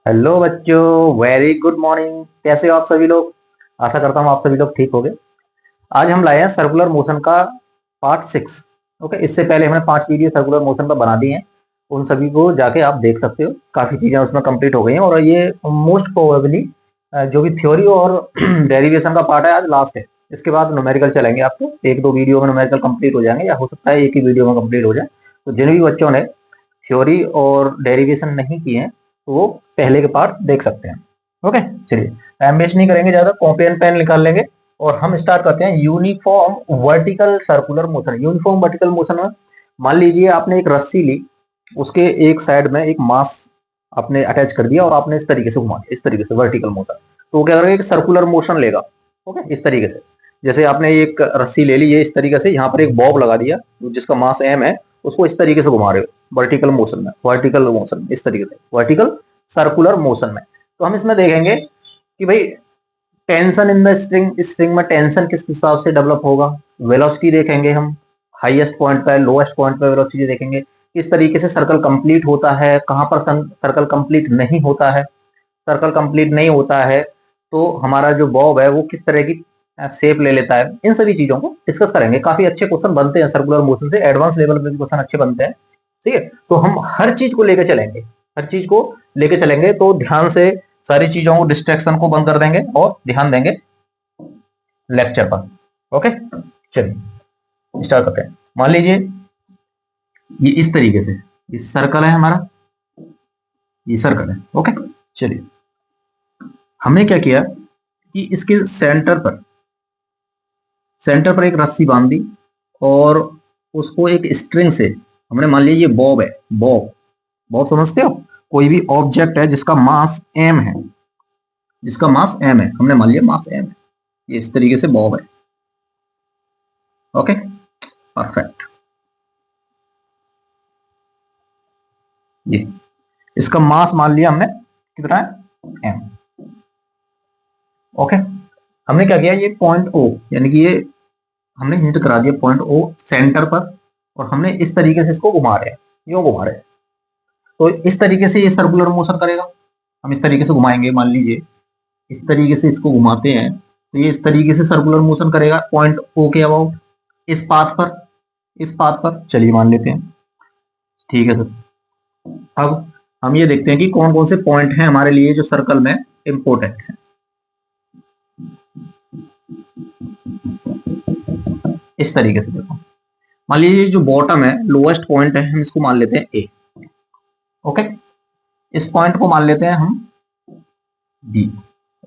Hello बच्चों, very good morning. कैसे हो आप सभी लोग? आशा करता हूँ आप सभी लोग ठीक होंगे। आज हम लाए हैं सर्कुलर मोशन का पार्ट 6। ओके, इससे पहले हमने 5 वीडियो सर्कुलर मोशन पर बना दी हैं। उन सभी को जाके आप देख सकते हो, काफी चीजें उसमें कंप्लीट हो गई हैं। और ये मोस्ट प्रोबेबली जो भी थ्योरी और डेरिवेशन का पार्ट है, आज लास्ट है। इसके बाद न्यूमेरिकल चलेंगे। आपको एक दो वीडियो में न्यूमेरिकल कंप्लीट हो जाएंगे, या हो सकता है एक ही वीडियो में कंप्लीट हो जाए। तो जिन भी बच्चों ने थ्योरी और डेरिवेशन नहीं किए हैं, तो वो पहले के पार्ट देख सकते हैं। ओके, चलिए टाइम वेस्ट नहीं करेंगे ज्यादा, कॉपी एंड पेन निकाल लेंगे और हम स्टार्ट करते हैं। Uniform vertical circular motion. Uniform vertical motion में मान लीजिए आपने एक रस्सी ली, उसके एक साइड में एक मास आपने अटैच कर दिया और आपने इस तरीके से घुमा दिया, इस तरीके से वर्टिकल मोशन। तो वो क्या करेगा, एक सर्कुलर मोशन लेगा। ओके, इस तरीके से जैसे आपने एक रस्सी ले ली, ये इस तरीके से यहाँ पर एक बॉब लगा दिया जिसका मास एम है, उसको इस तरीके से घुमा रहे हो वर्टिकल मोशन में। वर्टिकल मोशन इस तरीके से, वर्टिकल सर्कुलर मोशन में। तो हम इसमें देखेंगे कि भाई tension in the string, string में टेंशन किस हिसाब से डेवलप होगा। वेलोसिटी देखेंगे हम, हाईएस्ट पॉइंट पे लोएस्ट पॉइंट पे वेलोसिटी देखेंगे। किस तरीके से सर्कल कंप्लीट होता है, कहां पर सर्कल कंप्लीट नहीं होता है। सर्कल कंप्लीट नहीं होता है तो हमारा जो बॉब है वो किस तरह की शेप ले लेता है। इन सभी चीजों को डिस्कस करेंगे। काफी अच्छे क्वेश्चन बनते हैं सर्कुलर मोशन से, एडवांस लेवल पे भी क्वेश्चन अच्छे बनते हैं। ठीक है, तो हम हर चीज को लेकर चलेंगे, हर चीज को लेकर चलेंगे। तो ध्यान से सारी चीजों को, डिस्ट्रैक्शन को बंद कर देंगे और ध्यान देंगे लेक्चर पर। ओके, चलिए स्टार्ट करते हैं। मान लीजिए ये इस तरीके से, ये सर्कल है हमारा, ये सर्कल है। ओके, चलिए हमने क्या किया कि इसके सेंटर पर एक रस्सी बांध दी और उसको एक स्ट्रिंग से हमने, मान लीजिए ये बॉब है, बॉब, बॉब समझते हो? कोई भी ऑब्जेक्ट है जिसका मास एम है, जिसका मास एम है, हमने मान लिया मास एम है, ये इस तरीके से बॉब है। Okay, perfect. ये इसका मास मान लिया हमने कितना है, एम। ओके, हमने क्या किया, ये पॉइंट ओ, यानी कि ये हमने हिंट करा दिया पॉइंट ओ सेंटर पर, और हमने इस तरीके से इसको घुमा रहे हैं, यूं घुमा रहे हैं। तो इस तरीके से ये सर्कुलर मोशन करेगा। हम इस तरीके से घुमाएंगे, मान लीजिए इस तरीके से इसको घुमाते हैं तो ये इस तरीके से सर्कुलर मोशन करेगा पॉइंट ओ के अबाउट, इस पाथ पर, इस पाथ पर। चलिए मान लेते हैं, ठीक है सर। अब हम ये देखते हैं कि कौन कौन से पॉइंट हैं हमारे लिए जो सर्कल में इंपॉर्टेंट है। इस तरीके से देखो, मान लीजिए जो बॉटम है, लोएस्ट पॉइंट है, हम इसको मान लेते हैं ए। ओके, इस पॉइंट को मान लेते हैं हम डी,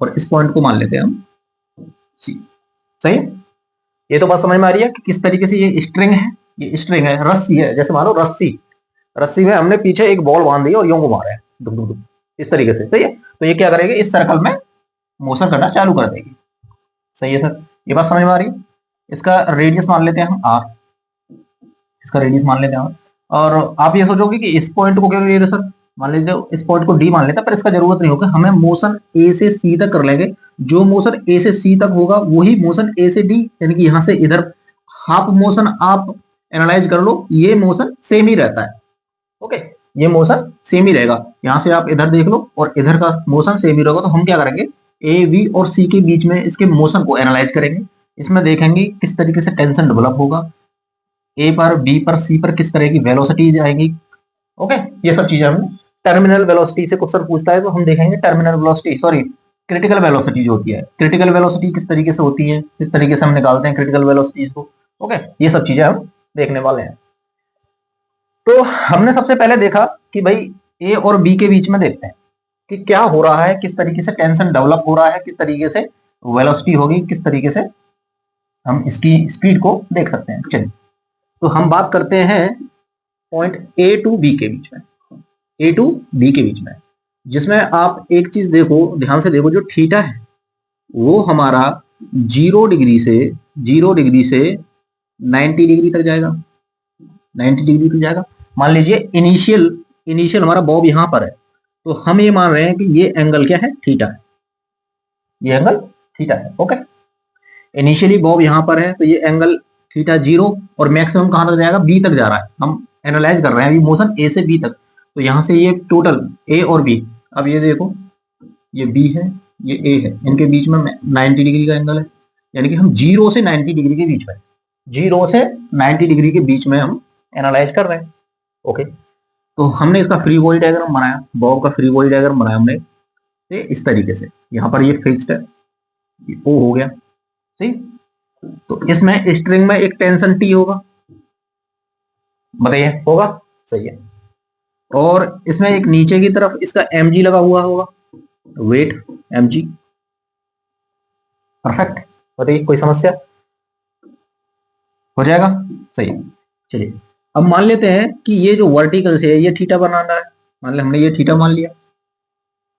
और इस पॉइंट को मान लेते हैं हम सी। सही है? ये तो बात समझ में आ रही है कि किस तरीके से ये स्ट्रिंग है, ये स्ट्रिंग है, रस्सी है। जैसे मानो रस्सी, रस्सी में हमने पीछे एक बॉल बांध दी और यूं घुमा रहे हैं, दुक दुक दुक, इस तरीके से। सही है? तो ये क्या करेगी, इस सर्कल में मोशन करना चालू कर देगी। सही है सर? ये बात समझ में आ रही है? इसका रेडियस मान लेते हैं हम आर, इसका रेडियस मान लेते हैं। और आप ये सोचोगे कि इस पॉइंट को क्या करिए सर, मान लीजिए इस पॉइंट को डी मान लेते हैं, पर इसका जरूरत नहीं होगा। हमें मोशन ए से सी तक कर लेंगे। जो मोशन ए से सी तक होगा वही मोशन ए से डी, यानी कि यहां से इधर हाफ मोशन आप एनालाइज कर लो, ये मोशन सेम ही रहता है। ओके, ये मोशन सेम ही रहेगा। यहां से आप इधर देख लो और इधर का मोशन सेम ही रहेगा। तो हम क्या करेंगे, ए बी और सी के बीच में इसके मोशन को एनालाइज करेंगे। इसमें देखेंगे किस तरीके से टेंशन डेवलप होगा, ए पर, बी पर, सी पर किस तरह की वेलोसिटी जाएगी। ओके, ये सब चीजें हम, टर्मिनल वेलोसिटी से क्वेश्चन पूछता है तो हम देखेंगे terminal velocity, sorry critical velocity जो होती है, क्रिटिकल वेलोसिटी किस तरीके से होती है, किस तरीके से हम निकालते हैं क्रिटिकल वेलोसिटी को। ओके, ये सब चीजें हम देखने वाले हैं। तो हमने सबसे पहले देखा कि भाई ए और बी के बीच में देखते हैं कि क्या हो रहा है, किस तरीके से टेंशन डेवलप हो रहा है, किस तरीके से वेलोसिटी होगी, किस तरीके से हम इसकी स्पीड को देख सकते हैं। चलिए, तो हम बात करते हैं पॉइंट ए टू बी के बीच में, ए टू बी के बीच में, जिसमें आप एक चीज देखो, ध्यान से देखो, जो थीटा है वो हमारा 0 डिग्री से 90 डिग्री तक जाएगा, 90 डिग्री तक जाएगा। मान लीजिए इनिशियल इनिशियल हमारा बॉब यहां पर है, तो हम ये मान रहे हैं कि ये एंगल क्या है, थीटा है, ये एंगल थीटा है। ओके, इनिशियली बॉब यहां पर है तो ये एंगल थीटा 0, और मैक्सिमम कहां तक जाएगा, बी तक जा रहा है। हम एनालाइज कर रहे हैं अभी मोशन ए से बी तक, तो यहां से ये टोटल ए और बी, अब ये देखो, ये बी है, ये ए है, इनके बीच में 90 डिग्री का एंगल है, यानी कि हम 0 से 90 डिग्री के बीच में, 0 से 90 डिग्री के बीच में हम एनालाइज कर रहे हैं। ओके, तो हमने इसका फ्री बॉडी डायग्राम बनाया, बॉब का फ्री बॉडी डायग्राम बनाया हमने इस तरीके से। यहाँ पर ये फिक्स्ड है, ये ओ हो गया, ठीक। तो इसमें स्ट्रिंग में एक टेंशन टी होगा, बताइए होगा, सही है। और इसमें एक नीचे की तरफ इसका mg लगा हुआ होगा, वेट mg, परफेक्ट। बताइए कोई समस्या, हो जाएगा, सही है। चलिए अब मान लेते हैं कि ये जो वर्टिकल से है ये थीटा बनाना है, मान ले हमने ये थीटा मान लिया।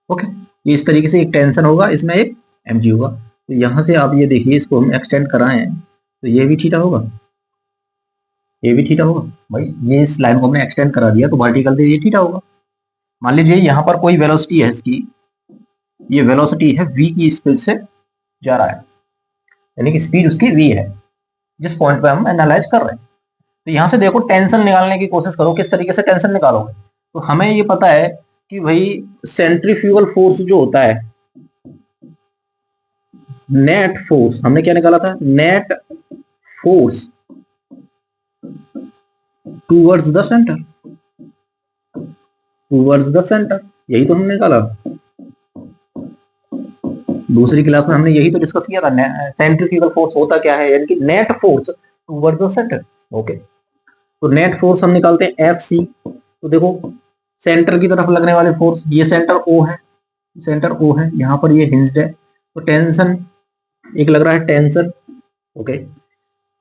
ओके, ये इस तरीके से एक टेंशन होगा, इसमें एक mg होगा। तो यहां से आप ये देखिए, इसको हम एक्सटेंड कराएं तो ये भी थीटा होगा, ये भी थीटा होगा। भाई ये इस लाइन को हमने एक्सटेंड करा दिया तो वर्टिकल से ये थीटा होगा। मान लीजिए यहाँ पर कोई वेलोसिटी है इसकी, ये वेलोसिटी है v की स्पीड से जा रहा है, यानी कि स्पीड उसकी v है, जिस पॉइंट पे हम एनालाइज कर रहे हैं। तो यहां से देखो टेंशन निकालने की कोशिश करो, किस तरीके से टेंशन निकालोगे। तो हमें ये पता है कि भाई सेंट्रीफ्यूगल फोर्स जो होता है, नेट फोर्स हमने क्या निकाला था, net force towards the centre, towards the centre, यही तो हमने निकाला। दूसरी क्लास में हमने यही तो डिस्कस किया था, सेंट्रीफ्यूगल फोर्स होता क्या है, यानी कि net force towards the centre. Okay, तो नेट फोर्स हम निकालते हैं एफ सी। तो देखो सेंटर की तरफ लगने वाले फोर्स, ये सेंटर ओ है, सेंटर ओ है, यहाँ पर ये हिंज्ड है, तो टेंशन एक लग रहा है टेंशन। ओके,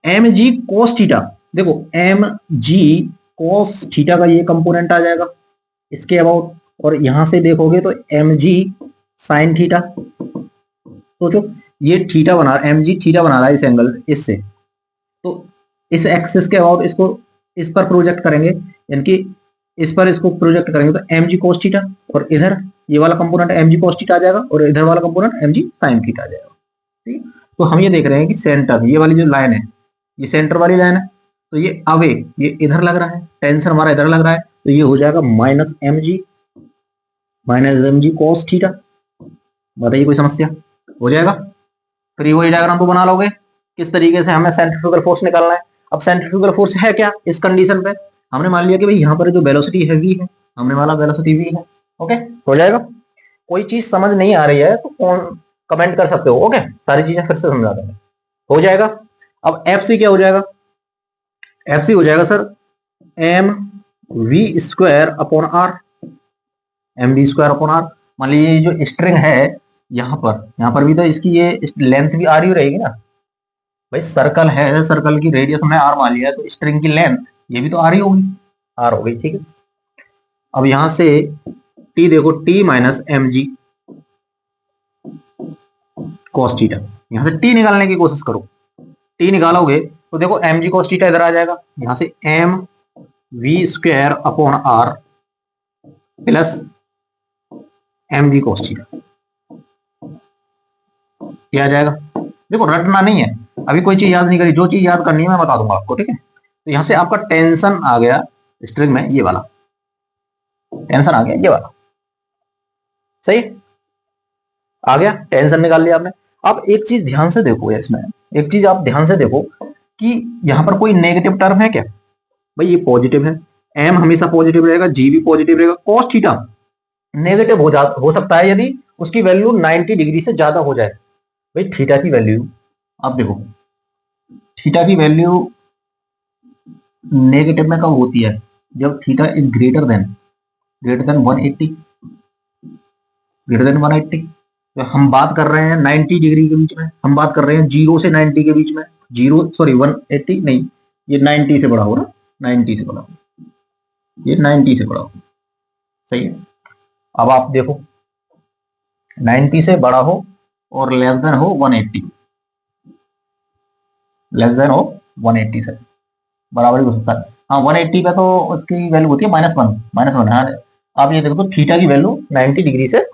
एम जी कोस थीटा, देखो एम जी कोस थीटा का ये कंपोनेंट आ जाएगा इसके अबाउट, और यहां से देखोगे तो एम जी साइन थीटा। सोचो ये थीटा बना, एम जी थीटा बना रहा है इस एंगल इससे, तो इस एक्सिस के अबाउट इसको इस पर प्रोजेक्ट करेंगे, यानी कि इस पर इसको प्रोजेक्ट करेंगे तो एम जी कोस थीटा, और इधर ये वाला कंपोनेंट एम जी कोस थीटा आ जाएगा, और इधर वाला component M G sine theta आ जाएगा। ठीक, तो हम ये देख रहे हैं कि सेंटर, ये वाली जो लाइन है ये सेंटर वाली लाइन है, तो ये अवे ये इधर लग रहा है, टेंशन हमारा इधर लग रहा है, तो ये हो जाएगा minus M G cos theta. बताइए कोई समस्या, हो जाएगा। फिर वही डायग्राम तो बना लोगे किस तरीके से हमें सेंट्रीफ्यूगल फोर्स निकालना है। अब सेंट्रीफ्यूगल फोर्स है क्या इस कंडीशन पे, हमने मान लिया कि भाई यहाँ पर जो वेलोसिटी है v है, हमने वाला वेलोसिटी v है। ओके, हो जाएगा। कोई चीज समझ नहीं आ रही है तो कौन कमेंट कर सकते हो। ओके, सारी चीजें फिर से समझा देंगे, हो जाएगा। अब एफ सी क्या हो जाएगा, एफ सी हो जाएगा sir m we square upon are, M we square upon r. मान लीजिए जो स्ट्रिंग है यहाँ पर भी तो इसकी ये लेंथ भी आर ही रहेगी ना, भाई सर्कल है, सर्कल की रेडियस हमने आर मान लिया है, तो स्ट्रिंग की लेंथ ये भी तो आर ही होगी, आर हो गई। ठीक है, अब यहां से टी देखो, T minus M G cos theta, यहां से टी निकालने की कोशिश करो, टी निकालोगे तो देखो एम जी कॉस थीटा इधर आ जाएगा, यहां से M we square upon are plus M G cos theta, क्या आ जाएगा। देखो रटना नहीं है, अभी कोई चीज याद नहीं करी, जो चीज याद करनी है मैं बता दूंगा आपको। ठीक है, तो यहां से आपका टेंशन आ गया स्ट्रिंग में, ये वाला टेंशन आ गया, ये वाला सही आ गया, टेंशन निकाल लिया आपने। अब एक चीज ध्यान से देखो, इसमें एक चीज आप ध्यान से देखो कि यहां पर कोई नेगेटिव टर्म है क्या, भाई ये पॉजिटिव है, एम हमेशा पॉजिटिव रहेगा, जी भी पॉजिटिव रहेगा, कॉस थीटा नेगेटिव हो सकता है यदि उसकी वैल्यू 90 डिग्री से ज्यादा हो जाए। भाई थीटा की वैल्यू आप देखो, थीटा की वैल्यू नेगेटिव में कब होती है, जब theta is greater then 180, greater than 180। तो हम बात कर रहे हैं 90 डिग्री के बीच में, हम बात कर रहे हैं 0 से 90 के बीच में, 180 नहीं, ये 90 से बड़ा हो ना, 90 से बड़ा हो, ये 90 से बड़ा हो, सही है। अब आप देखो 90 से बड़ा हो और लेस देन हो 180, लेस देन हो 180 से बराबर ही हो सकता है। हाँ 180 पे तो उसकी वैल्यू होती है -1। हाँ आप ये देखो तो थीटा की वैल्यू 90 डिग्री से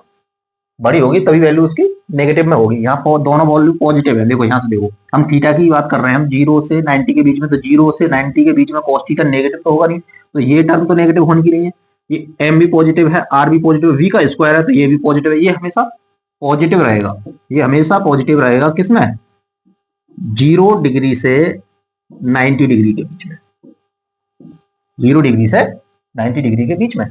बड़ी होगी तभी वैल्यू उसकी नेगेटिव में होगी। यहाँ पर दोनों वैल्यू पॉजिटिव है, देखो यहाँ से देखो, हम थीटा की बात कर रहे हैं, हम 0 से 90 के बीच में, तो 0 से 90 के बीच में कॉस थीटा नेगेटिव तो होगा नहीं, तो ये टर्म तो नेगेटिव होने की नहीं है, ये एम भी पॉजिटिव है, आर भी पॉजिटिव, वी का स्क्वायर है तो ये भी पॉजिटिव है, ये हमेशा पॉजिटिव रहेगा, ये हमेशा पॉजिटिव रहेगा किसमें, 0 डिग्री से 90 डिग्री के बीच में, 0 डिग्री से 90 डिग्री के बीच में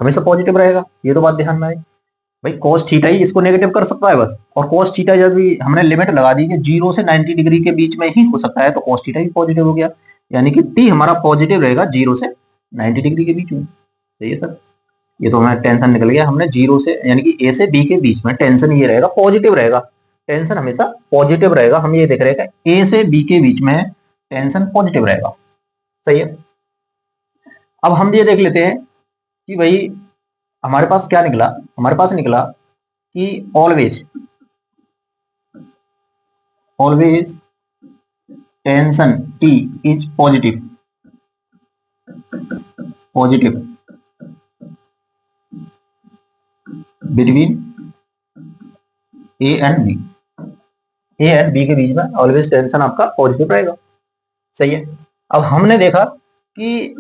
हमेशा पॉजिटिव रहेगा। ये तो बात ध्यान में आई भाई। कॉस थीटा ही इसको नेगेटिव कर सकता है बस, और कॉस थीटा जब भी हमने लिमिट लगा दी कि 0 से 90 डिग्री के बीच में ही हो सकता है तो कॉस थीटा ही पॉजिटिव हो गया, यानी कि टी हमारा पॉजिटिव रहेगा 0 से 90 डिग्री के बीच में। सही है सर, ये तो हमारा टेंशन निकल गया। हमने 0 से यानी कि ए से बी के बीच में टेंशन ये रहेगा पॉजिटिव रहेगा, टेंशन हमेशा पॉजिटिव रहेगा। हम ये देख रहे हैं कि ए से बी के बीच में टेंशन पॉजिटिव रहेगा। सही है, अब हम ये देख लेते हैं कि भाई हमारे पास क्या निकला, हमारे पास निकला कि always tension T is positive between A and B, A and B के बीच में ऑलवेज टेंशन आपका पॉजिटिव रहेगा। सही है, अब हमने देखा कि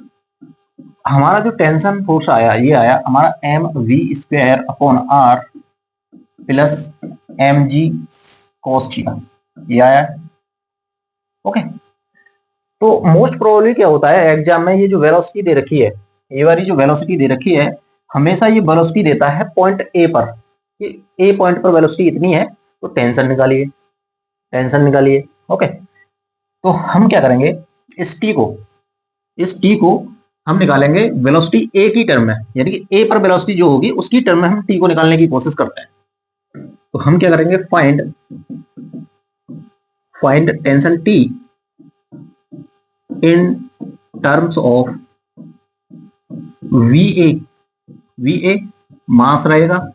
हमारा जो टेंशन फोर्स आया ये आया हमारा M we square upon are plus M G cos theta, ये आया। ओके, तो मोस्ट प्रोबेबली क्या होता है एग्जाम में, ये जो वेलोसिटी दे रखी है, ये वाली जो वेलोसिटी दे रखी है, हमेशा ये वेलोसिटी देता है पॉइंट ए पर, कि ए पॉइंट पर वेलोसिटी इतनी है तो टेंशन निकालिए, टेंशन निकालिए। ओके, तो हम क्या करेंगे, इस टी को हम निकालेंगे वेलोसिटी ए की टर्म में, यानी कि ए पर वेलोसिटी जो होगी उसकी टर्म में हम टी को निकालने की कोशिश करते हैं। तो हम क्या करेंगे, find tension T in terms of V A mass रहेगा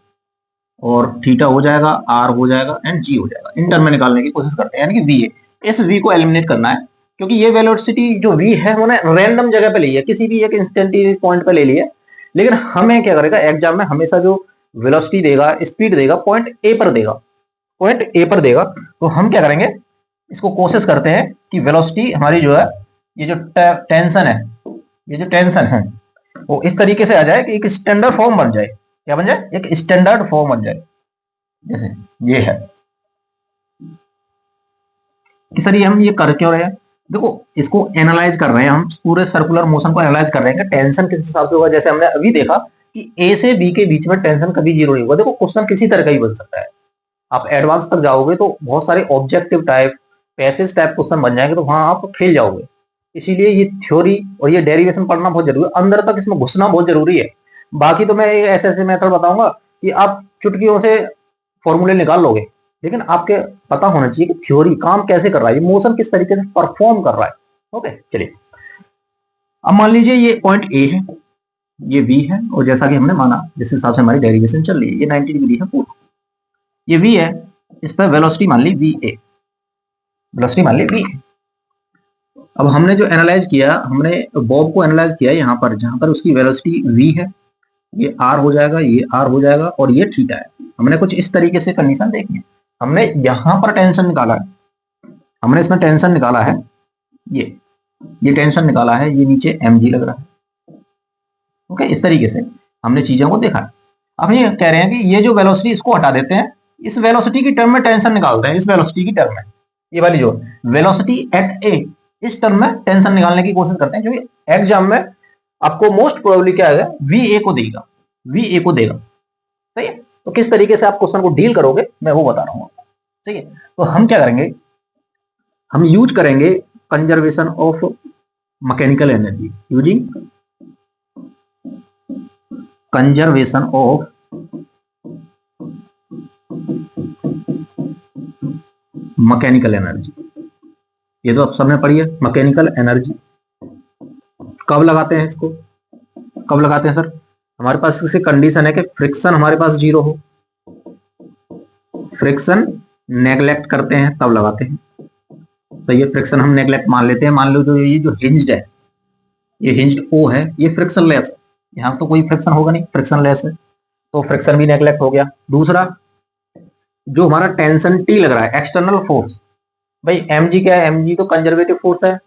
और थीटा हो जाएगा, आर हो जाएगा एंड जी हो जाएगा, इन टर्म में निकालने की कोशिश करते हैं। यानी कि वी ए, इस वी को एलिमिनेट करना है, क्योंकि ये वेलोसिटी जो v है उन्होंने रैंडम जगह पे ली है, किसी भी एक इंस्टेंटेनियस पॉइंट पे ले ली है, लेकिन हमें क्या करेगा एग्जाम में हमेशा जो वेलोसिटी देगा, स्पीड देगा, पॉइंट ए पर देगा, पॉइंट ए पर देगा। तो हम क्या करेंगे, इसको कोशिश करते हैं कि वेलोसिटी हमारी जो है, ये जो टेंशन है, ये जो टेंशन है वो इस तरीके से आ जाए कि एक स्टैंडर्ड फॉर्म बन जाए। क्या बन जाए, एक स्टैंडर्ड फॉर्म बन जाए, जैसे ये है कि सर ये हम ये कर क्यों रहे हैं। देखो, इसको एनालाइज कर रहे हैं हम, पूरे सर्कुलर मोशन को एनालाइज कर रहे हैं कि टेंशन किस हिसाब से होगा। जैसे हमने अभी देखा कि ए से बी के बीच में टेंशन कभी 0 नहीं होगा। देखो, क्वेश्चन किसी तरह का ही बन सकता है, आप एडवांस तक जाओगे तो बहुत सारे objective type, passage type question बन जाएंगे, तो वहां आप फेल जाओगे। इसीलिए ये थ्योरी और ये डेरिवेशन पढ़ना बहुत जरूरी है, अंदर तक इसमें घुसना बहुत जरूरी है। बाकी तो मैं ऐसे ऐसे मेथड बताऊंगा कि आप चुटकियों से फॉर्मूले निकाल लोगे, लेकिन आपके पता होना चाहिए कि थ्योरी काम कैसे कर रहा है, ये मोशन किस तरीके से परफॉर्म कर रहा है। ओके, चलिए अब मान लीजिए ये पॉइंट ए है, ये बी है, और जैसा कि हमने माना जिस हिसाब से हमारी डेरिवेशन चल रही है, ये 90 डिग्री है पूरा, ये वी है, इस पर वेलोसिटी मान ली वी ए, वेलोसिटी मान ली वी। अब हमने जो एनालाइज किया, हमने बॉब को एनालाइज किया यहाँ पर, जहां पर उसकी वेलोसिटी वी है, ये आर हो जाएगा, ये आर हो जाएगा और ये थीटा है। हमने कुछ इस तरीके से कंडीशन देखी है, हमने यहां पर टेंशन निकाला है, हमने इसमें टेंशन निकाला है, ये टेंशन निकाला है, ये नीचे mg लग रहा है। ओके, इस तरीके से हमने चीजों को देखा है। अब ये कह रहे हैं कि ये जो वेलोसिटी इसको हटा देते हैं, इस वेलोसिटी की टर्म में टेंशन निकालते हैं, इस वेलोसिटी की टर्म में, ये वाली जो वेलोसिटी एट ए, इस टर्म में टेंशन निकालने की कोशिश करते हैं, क्योंकि एग्जाम में आपको मोस्ट प्रोबेबली क्या है, वी ए को देगा, वी ए को देगा। सही है, तो किस तरीके से आप क्वेश्चन को डील करोगे मैं वो बता रहा हूं आपको। सही है, तो हम क्या करेंगे, हम यूज करेंगे conservation of mechanical energy, using conservation of mechanical energy. ये तो आप सबने पढ़ी है, मैकेनिकल एनर्जी कब लगाते हैं, इसको कब लगाते हैं सर, हमारे पास किसी कंडीशन है कि फ्रिक्शन हमारे पास 0 हो, फ्रिक्शन नेगलेक्ट करते हैं तब लगाते हैं। तो ये फ्रिक्शन हम नेगलेक्ट मान लेते हैं, मान लो जो ये जो हिंज्ड है, ये हिंज्ड ओ है, ये फ्रिक्शन लेस है, यहाँ तो कोई फ्रिक्शन होगा नहीं, फ्रिक्शन लेस है, तो फ्रिक्शन भी नेगलेक्ट हो गया। दूसरा, जो हमारा टेंशन टी लग रहा है, एक्सटर्नल फोर्स, भाई mg क्या है, mg तो कंजर्वेटिव फोर्स है,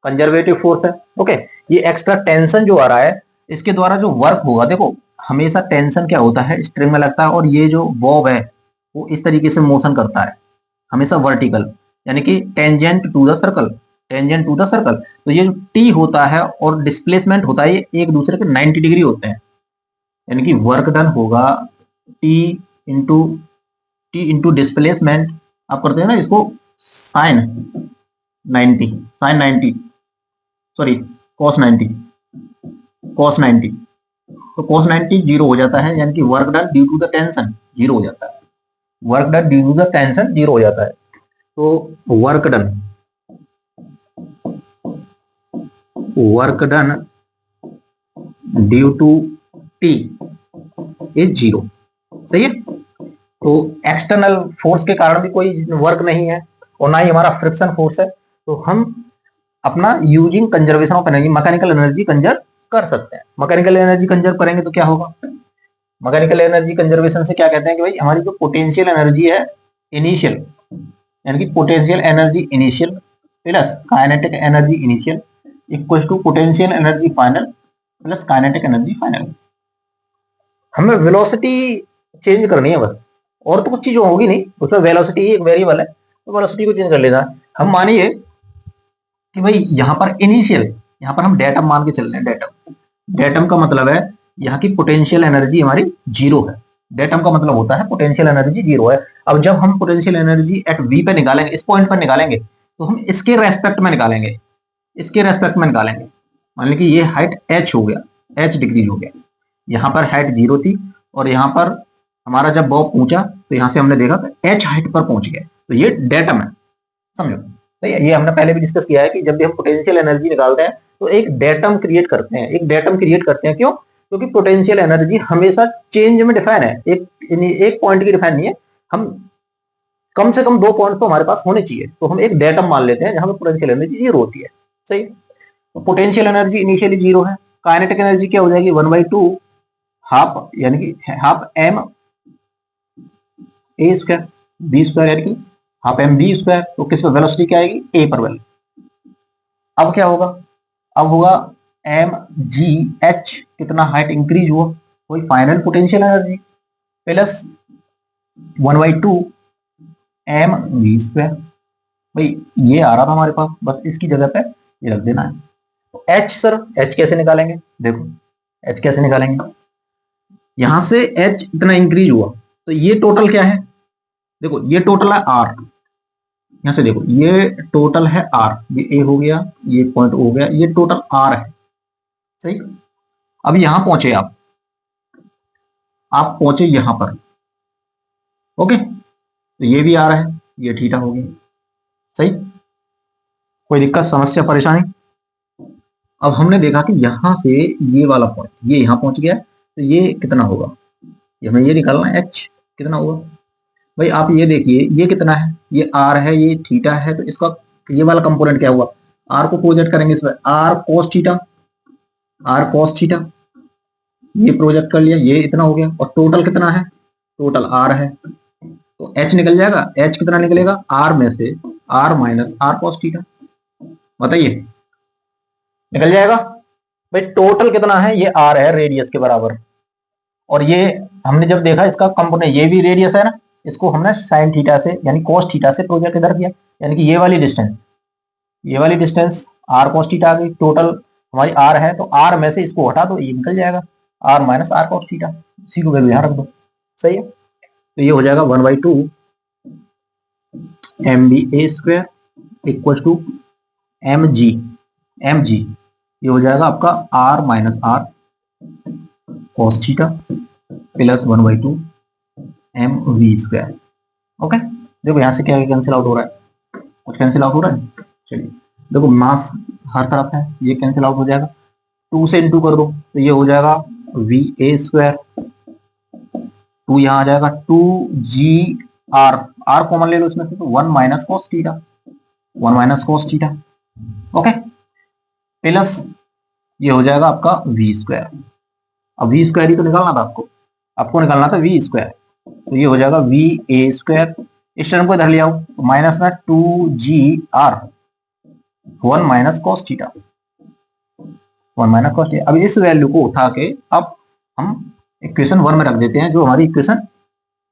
कंजर्वेटिव फोर्स है। ओके, ये एक्स्ट्रा टेंशन जो आ रहा है, इसके द्वारा जो वर्क होगा, देखो हमेशा टेंशन क्या होता है, स्ट्रिंग में लगता है और ये जो बॉब है वो इस तरीके से मोशन करता है हमेशा वर्टिकल, यानी कि tangent to the circle, tangent to the circle. तो ये जो टी होता है और डिस्प्लेसमेंट होता है ये एक दूसरे के 90 डिग्री होते हैं, यानी कि वर्क डन होगा टी इंटू डिस्प्लेसमेंट, आप करते हैं ना इसको sine 90, sine 90, sorry cos 90, cos 90, तो कॉस 90 जीरो हो जाता है, यानी कि work done due to the tension zero हो जाता है, work done due to the tension zero हो जाता है। तो work done due to T is zero, सही है। तो एक्सटर्नल फोर्स के कारण भी कोई वर्क नहीं है और ना ही हमारा फ्रिक्शन फोर्स है, तो हम अपना using conservation of energy, mechanical energy conserve कर सकते हैं। मैकेनिकल एनर्जी कंजर्व करेंगे तो क्या होगा, मैकेनिकल एनर्जी कंजर्वेशन से क्या कहते हैं कि भाई हमारी जो पोटेंशियल एनर्जी है इनिशियल, यानी कि potential energy initial plus kinetic energy initial equal to potential energy final plus kinetic energy final. हमें वेलोसिटी चेंज करनी है बस, और तो कुछ चीज होगी नहीं, उसमें वेलोसिटी एक वेरिएबल है तो वेलोसिटी को चेंज कर लेना है। हम मानिए कि भाई यहाँ पर इनिशियल, यहाँ पर हम डेटम मान के चल रहे हैं, डेटम, डेटम का मतलब है यहाँ की पोटेंशियल एनर्जी हमारी जीरो है, डेटम का मतलब होता है पोटेंशियल एनर्जी जीरो है। अब जब हम पोटेंशियल एनर्जी एट वी पे निकालेंगे, इस पॉइंट पर निकालेंगे, तो हम इसके रेस्पेक्ट में निकालेंगे, इसके रेस्पेक्ट में निकालेंगे। मान लीजिए कि ये हाइट h हो गया, h डिग्री हो गया, यहाँ पर हाइट जीरो थी और यहाँ पर हमारा जब बॉब पहुंचा तो यहाँ से हमने देखा तो h हाइट पर पहुंच गया, तो ये डेटम है, समझो। तो ये हमने पहले भी डिस्कस किया है कि जब भी हम पोटेंशियल एनर्जी निकालते हैं तो एक डेटम क्रिएट करते हैं, एक डेटम क्रिएट करते हैं, क्यों, क्योंकि पोटेंशियल एनर्जी हमेशा चेंज में डिफाइन है, एक पॉइंट की डिफाइन नहीं है, हम कम से कम 2 पॉइंट तो हमारे पास होने चाहिए, तो हम एक डेटम मान लेते हैं जहां पर पोटेंशियल एनर्जी जीरो होती है, सही। तो पोटेंशियल एनर्जी इनिशियली जीरो है, काइनेटिक एनर्जी क्या हो जाएगी 1/2 हाफ, यानी कि half m a square b square, यानी कि हाफ एम बी स्क्वायर। तो किस पर वेलोसिटी क्या आएगी, ए पर वेलोसिटी। अब क्या होगा, अब होगा एम जी एच, कितना हाइट इंक्रीज हुआ, कोई final potential energy plus 1/2 M we square. भाई ये आ रहा था हमारे पास, बस इसकी जगह पे ये रख देना है। तो एच, सर एच कैसे निकालेंगे, देखो एच कैसे निकालेंगे, यहां से एच इतना इंक्रीज हुआ तो ये टोटल क्या है, देखो ये टोटल है आर, यहां से देखो ये टोटल है आर, ये ए हो गया, ये पॉइंट हो गया, ये टोटल आर है, सही। अब यहां पहुंचे आप पहुंचे यहां पर, ओके, तो ये भी आर है, ये थीटा हो गया, सही। कोई दिक्कत समस्या परेशानी। अब हमने देखा कि यहां से ये वाला पॉइंट ये यहां पहुंच गया, तो ये कितना होगा, ये हमें ये निकालना है एच कितना होगा। भाई आप ये देखिए ये कितना है, ये आर है, ये थीटा है, तो इसका ये वाला कंपोनेंट क्या हुआ, आर को प्रोजेक्ट करेंगे इसमें, r cos theta, r cos theta, ये प्रोजेक्ट कर लिया, ये इतना हो गया, और टोटल कितना है, टोटल आर है, तो एच निकल जाएगा, एच कितना निकलेगा, आर में से r minus r cos theta, बताइए निकल जाएगा। भाई टोटल कितना है, ये आर है रेडियस के बराबर, और ये हमने जब देखा इसका कंपोनेंट ये भी रेडियस है ना, इसको हमने साइन थीटा से यानी कोस थीटा से प्रोजेक्ट इधर किया, यानी कि ये वाली डिस्टेंस आर कोस थीटा आ गई, टोटल हमारी आर है, तो आर में से इसको हटा दो, ये निकल जाएगा r minus r cos theta, इसी को वैल्यू यहां रख दो, सही है। तो ये हो जाएगा 1/2 M b a square equal to M G, ये हो जाएगा आपका r minus r cos theta plus 1/2 M we square, okay. देखो यहां से क्या कैंसिल आउट हो रहा है, कुछ कैंसिल आउट हो रहा है, चलिए देखो मास हर तरफ है, ये कैंसिल आउट हो जाएगा, 2 से इंटू कर दो तो ये हो जाएगा वी ए स्क्वायर, 2 यहाँ आ जाएगा 2 आर, आर कॉमन ले लो इसमें से, तो 1 minus cos theta, okay, plus ये हो जाएगा आपका वी स्क्वायर। अब वी स्क्वायर ही तो निकालना था आपको निकालना था वी स्क्वायर, तो ये हो जाएगा वी ए स्क्वायर, इस टर्म को इधर ले आओ, तो माइनस में 2 G R 1 minus cos theta, 1 minus cos theta. अब इस वैल्यू को उठा के अब हम इक्वेशन 1 में रख देते हैं, जो हमारी इक्वेशन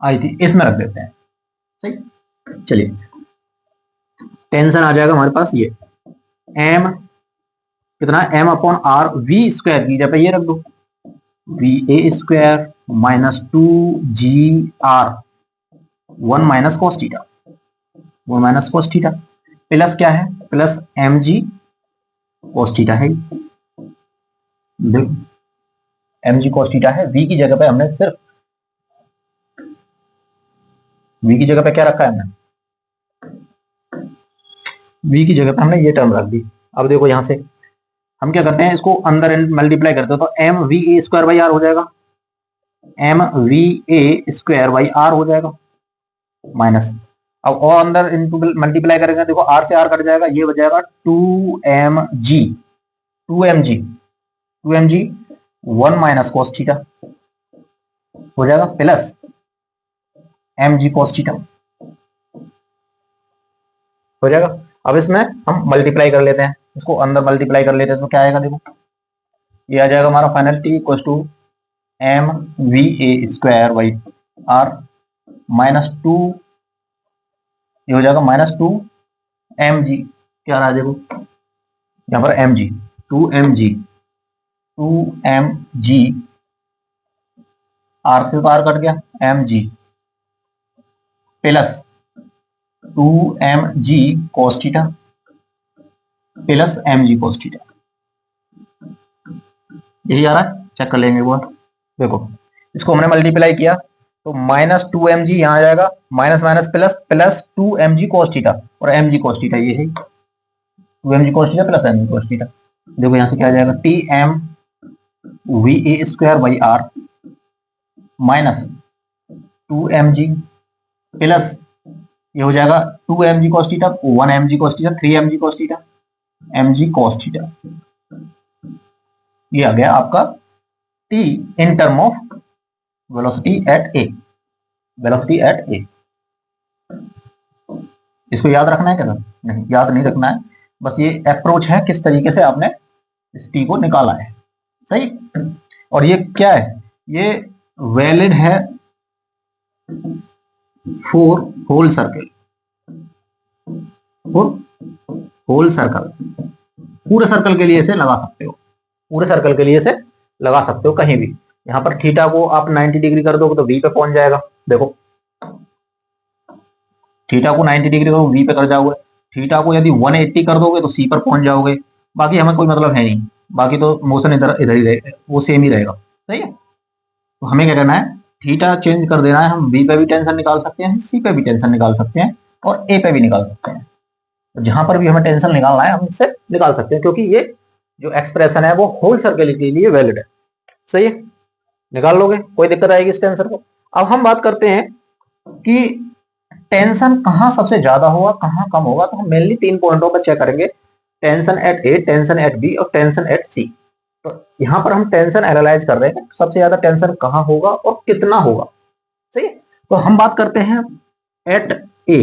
आई थी इसमें रख देते हैं। सही, चलिए टेंशन आ जाएगा हमारे पास ये एम कितना, m upon r v square की जगह पे ये रख दो वी ए square minus 2 GR 1 minus cos theta, 1 minus cos theta plus क्या है, प्लस mg कॉस थीटा है। देखो mg कॉस थीटा है, v की जगह पे हमने सिर्फ v की जगह पे क्या रखा है हमने, v की जगह पे हमने ये टर्म रख दी। अब देखो यहां से हम क्या करते हैं, इसको अंदर मल्टीप्लाई करते हैं तो m V A square by are हो जाएगा, M V A square by are हो जाएगा माइनस, अब और अंदर इनटू मल्टीप्लाई करेंगे, देखो आर से आर कट जाएगा, ये हो जाएगा 2mg 1 माइनस कॉस थीटा हो जाएगा प्लस mg कॉस थीटा हो जाएगा। अब इसमें हम मल्टीप्लाई कर लेते हैं, इसको अंदर मल्टीप्लाई कर लेते हैं तो क्या आएगा, देखो ये आ जाएगा हमारा final T equal to M V A square by are minus 2, ये हो जाएगा माइनस 2mg, क्या रहा देखो यहाँ पर mg 2mg आर से तो आर कट गया, mg plus 2mg cos theta plus mg cos theta, यही आ रहा है, चेक कर लेंगे वो। देखो इसको हमने मल्टीप्लाई किया तो माइनस 2mg यहाँ आ जाएगा, minus minus plus plus 2mg cos theta, और mg cos थीटा ये है 2mg cos theta plus mg cos theta. देखो यहाँ से क्या आ जाएगा, T M V A square by are minus 2mg plus ये हो जाएगा 2mg cos theta 1mg cos theta 3mg cos theta mg cos theta, ये आ गया आपका t in term of velocity at A, velocity at A. इसको याद रखना है क्या, नहीं याद नहीं रखना है, बस ये अप्रोच है किस तरीके से आपने इस टी को निकाला है। सही, और ये क्या है, ये वैलिड है for whole circle, for whole circle, पूरे सर्कल के लिए इसे लगा सकते हो, पूरे सर्कल के लिए इसे लगा सकते हो कहीं भी। यहाँ पर थीटा को आप 90 डिग्री कर दोगे तो v पे पहुंच जाएगा, देखो थीटा को 90 डिग्री करो v पे कर जाओगे, थीटा को यदि 180 कर दोगे तो c पर पहुंच जाओगे, बाकी हमें कोई मतलब है नहीं, बाकी तो मोशन इधर इधर ही रहेगा, वो सेम ही रहेगा। सही है, तो हमें क्या करना है, थीटा चेंज कर देना है, हम v पे भी टेंशन निकाल सकते हैं, c पे भी टेंशन निकाल सकते हैं, और a पे भी निकाल सकते हैं। तो जहां पर भी हमें टेंशन निकालना है हम इससे निकाल सकते हैं, क्योंकि ये जो एक्सप्रेशन है वो होल सर्कल के लिए वैलिड है। सही है, निकाल लोगे, कोई दिक्कत आएगी इस टेंशन को। अब हम बात करते हैं कि टेंशन कहां सबसे ज्यादा होगा कहां कम होगा, तो हम मेनली 3 पॉइंटों पर चेक करेंगे, tension at A, tension at B और टेंशन एट सी। तो यहां पर हम टेंशन एनालाइज कर रहे हैं, सबसे ज्यादा टेंशन कहां होगा और कितना होगा। सही है, तो हम बात करते हैं एट ए,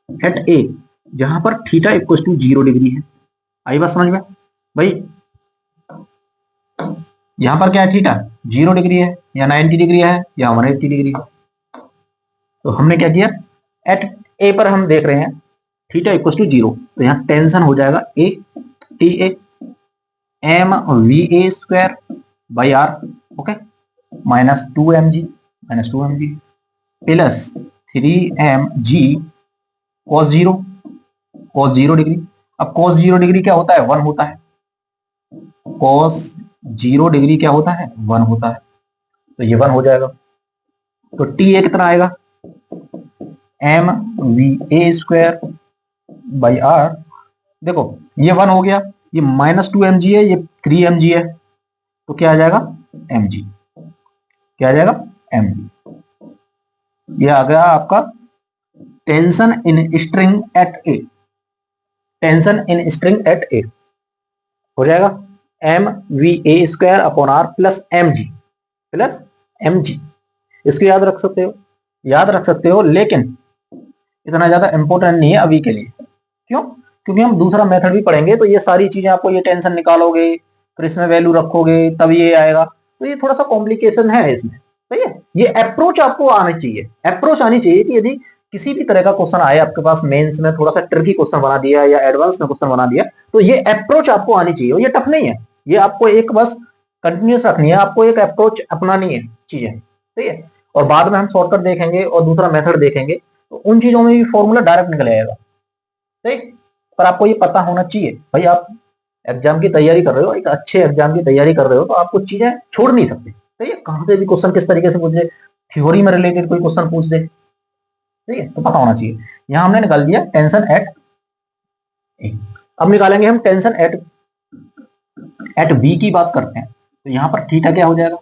एट ए जहां पर थीटा इक्वल टू 0 डिग्री है। आई बात समझ में भाई, यहां पर क्या है, थीटा 0 डिग्री है या 90 डिग्री है या 180 डिग्री है। तो हमने क्या किया, एट ए पर हम देख रहे हैं थीटा इक्वल टू 0, तो यहाँ टेंशन हो जाएगा A T A m V A square by are, okay minus 2mg plus 3mg cos 0 degree. अब cos 0 डिग्री क्या होता है, 1 होता है, cos 0 डिग्री क्या होता है, 1 होता है, तो ये 1 हो जाएगा। तो टी ए कितना आएगा, m V A square by r, देखो ये 1 हो गया, ये माइनस 2mg है, ये 3mg है, तो क्या आ जाएगा mg, क्या आ जाएगा mg। ये आ गया आपका tension in string at A, tension in string at A हो जाएगा M V A square upon are plus mg। इसको याद रख सकते हो, याद रख सकते हो, लेकिन इतना ज्यादा इंपॉर्टेंट नहीं है अभी के लिए। क्यों, क्योंकि हम दूसरा मेथड भी पढ़ेंगे, तो ये सारी चीजें आपको, ये टेंशन निकालोगे, फिर इसमें वैल्यू रखोगे तब ये आएगा, तो ये थोड़ा सा कॉम्प्लिकेशन है इसमें। सही है, ये अप्रोच आपको आनी चाहिए, अप्रोच आनी चाहिए कि यदि किसी भी तरह का क्वेश्चन आए आपके पास मेंस में, थोड़ा सा ट्रिकी क्वेश्चन बना दिया या एडवांस में क्वेश्चन बना दिया, तो ये अप्रोच आपको आनी चाहिए। और ये टफ नहीं है, ये आपको एक बस कंटिन्यूस रखनी है, आपको एक अप्रोच अपनानी है चीजें। ठीक है, और बाद में हम शॉर्टकट देखेंगे और दूसरा मेथड देखेंगे, तो उन चीजों में भी फॉर्मूला डायरेक्ट निकल आएगा। ठीक, पर आपको ये पता होना चाहिए भाई, आप एग्जाम की तैयारी कर रहे हो, एक अच्छे एग्जाम की तैयारी कर रहे हो, तो आप कुछ चीजें छोड़ नहीं सकते। ठीक है, कहां से भी क्वेश्चन किस तरीके से पूछ दे, थ्योरी में रिलेटेड कोई क्वेश्चन पूछ दे, ठीक है, तो पता होना चाहिए। यहां हमने निकाल दिया टेंशन एट ए। अब निकालेंगे हम टेंशन एट बी की बात करते हैं, तो यहां पर थीटा क्या हो जाएगा,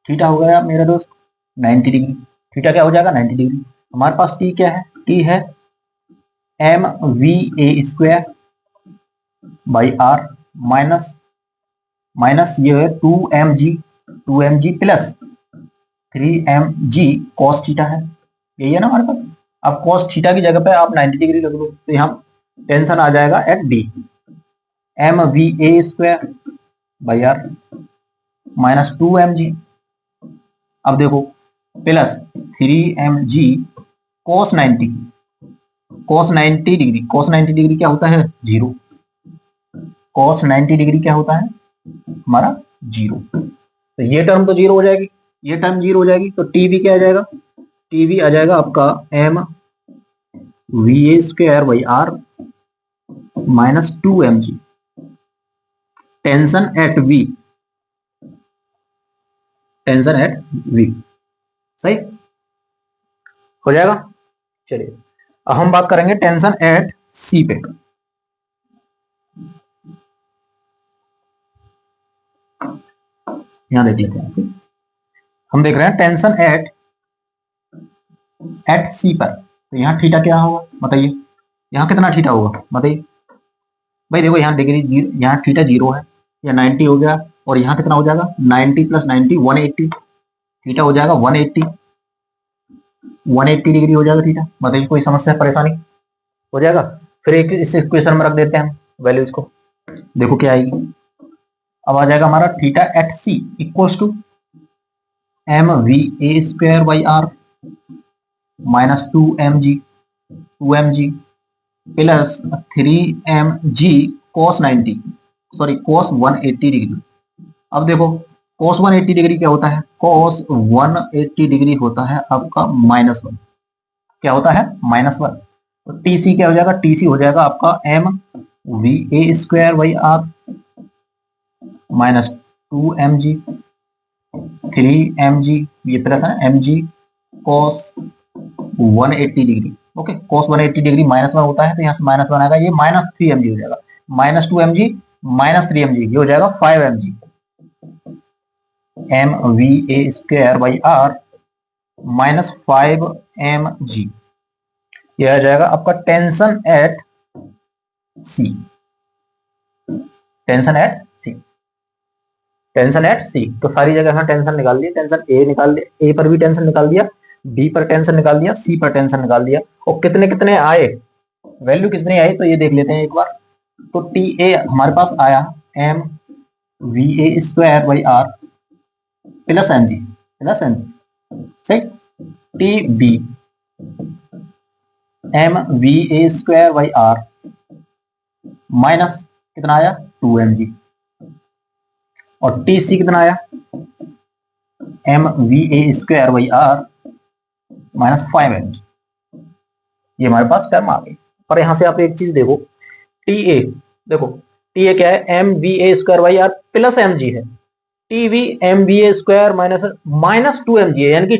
थीटा हो गया मेरा दोस्त 90 डिग्री। थीटा क्या हो जाएगा 90 डिग्री। हमारे पास टी क्या है, टी है M V A square by are minus minus ये है 2mg plus 3mg cos theta है, यही है ना हमारे पास। अब cos थीटा की जगह पे आप 90 डिग्री लग दो, तो यहाँ टेंशन आ जाएगा at D m V A square by are minus 2mg, अब देखो plus 3mg cos 90 degree. cos 90 degree क्या होता है, जीरो। cos 90 डिग्री क्या होता है हमारा, जीरो। तो ये टर्म तो जीरो हो जाएगी, ये टर्म जीरो हो जाएगी, तो टी वी क्या आ जाएगा, टी वी आ जाएगा आपका m V A square by are minus 2mg। Tension at v, tension at v, सही हो जाएगा। चलिए अब हम बात करेंगे टेंशन एट सी पे। यहां देख लेते हैं, हम देख रहे हैं टेंशन एट सी पर, तो यहाँ थीटा क्या होगा बताइए, यहाँ कितना थीटा होगा बताइए भाई। देखो यहाँ डिग्री जीरो, यहाँ थीटा जीरो है, या 90 हो गया, और यहाँ कितना हो जाएगा 90 प्लस 90 180, थीटा हो जाएगा 180 डिग्री हो जाएगा थीटा। बताइए कोई समस्या परेशानी हो जाएगा। फिर एक इस इक्वेशन में रख देते हैं वैल्यूज को, देखो क्या आएगी। अब आ जाएगा हमारा theta at C equals to M V A square by are minus 2mg plus 3mg cos 90 sorry cos 180 degree. अब देखो cos 180 डिग्री क्या होता है, cos 180 डिग्री होता है आपका -1, क्या होता है -1। तो टीसी क्या हो जाएगा, टीसी हो जाएगा आपका m V A square by are minus 2mg 3mg, ये प्लस है mg cos 180 degree. Okay, cos 180 degree -1 होता है, तो यहाँ से -1 आएगा, ये -3mg हो जाएगा, -2mg -3mg, ये हो जाएगा 5mg M V A square by are minus 5mg। ये आ जाएगा आपका tension at C, tension at C, tension at C. तो सारी जगह यहाँ टेंशन निकाल दिया, टेंशन ए निकाल दिया, ए पर भी टेंशन निकाल दिया, बी पर टेंशन निकाल दिया, सी पर टेंशन निकाल दिया, और कितने कितने आए, वैल्यू कितनी आई, तो ये देख लेते हैं एक बार। तो टी ए हमारे पास आया M V A square by are plus M G, सही। T B M V A square by are minus कितना आया 2mg, और टी सी कितना आया M V A square by are minus 5mg। ये हमारे पास टर्म आ गई। पर यहां से आप एक चीज देखो, टी ए, देखो टी ए क्या है, M V A square by are plus M G है, T V M V A square minus 2mg है, यानी कि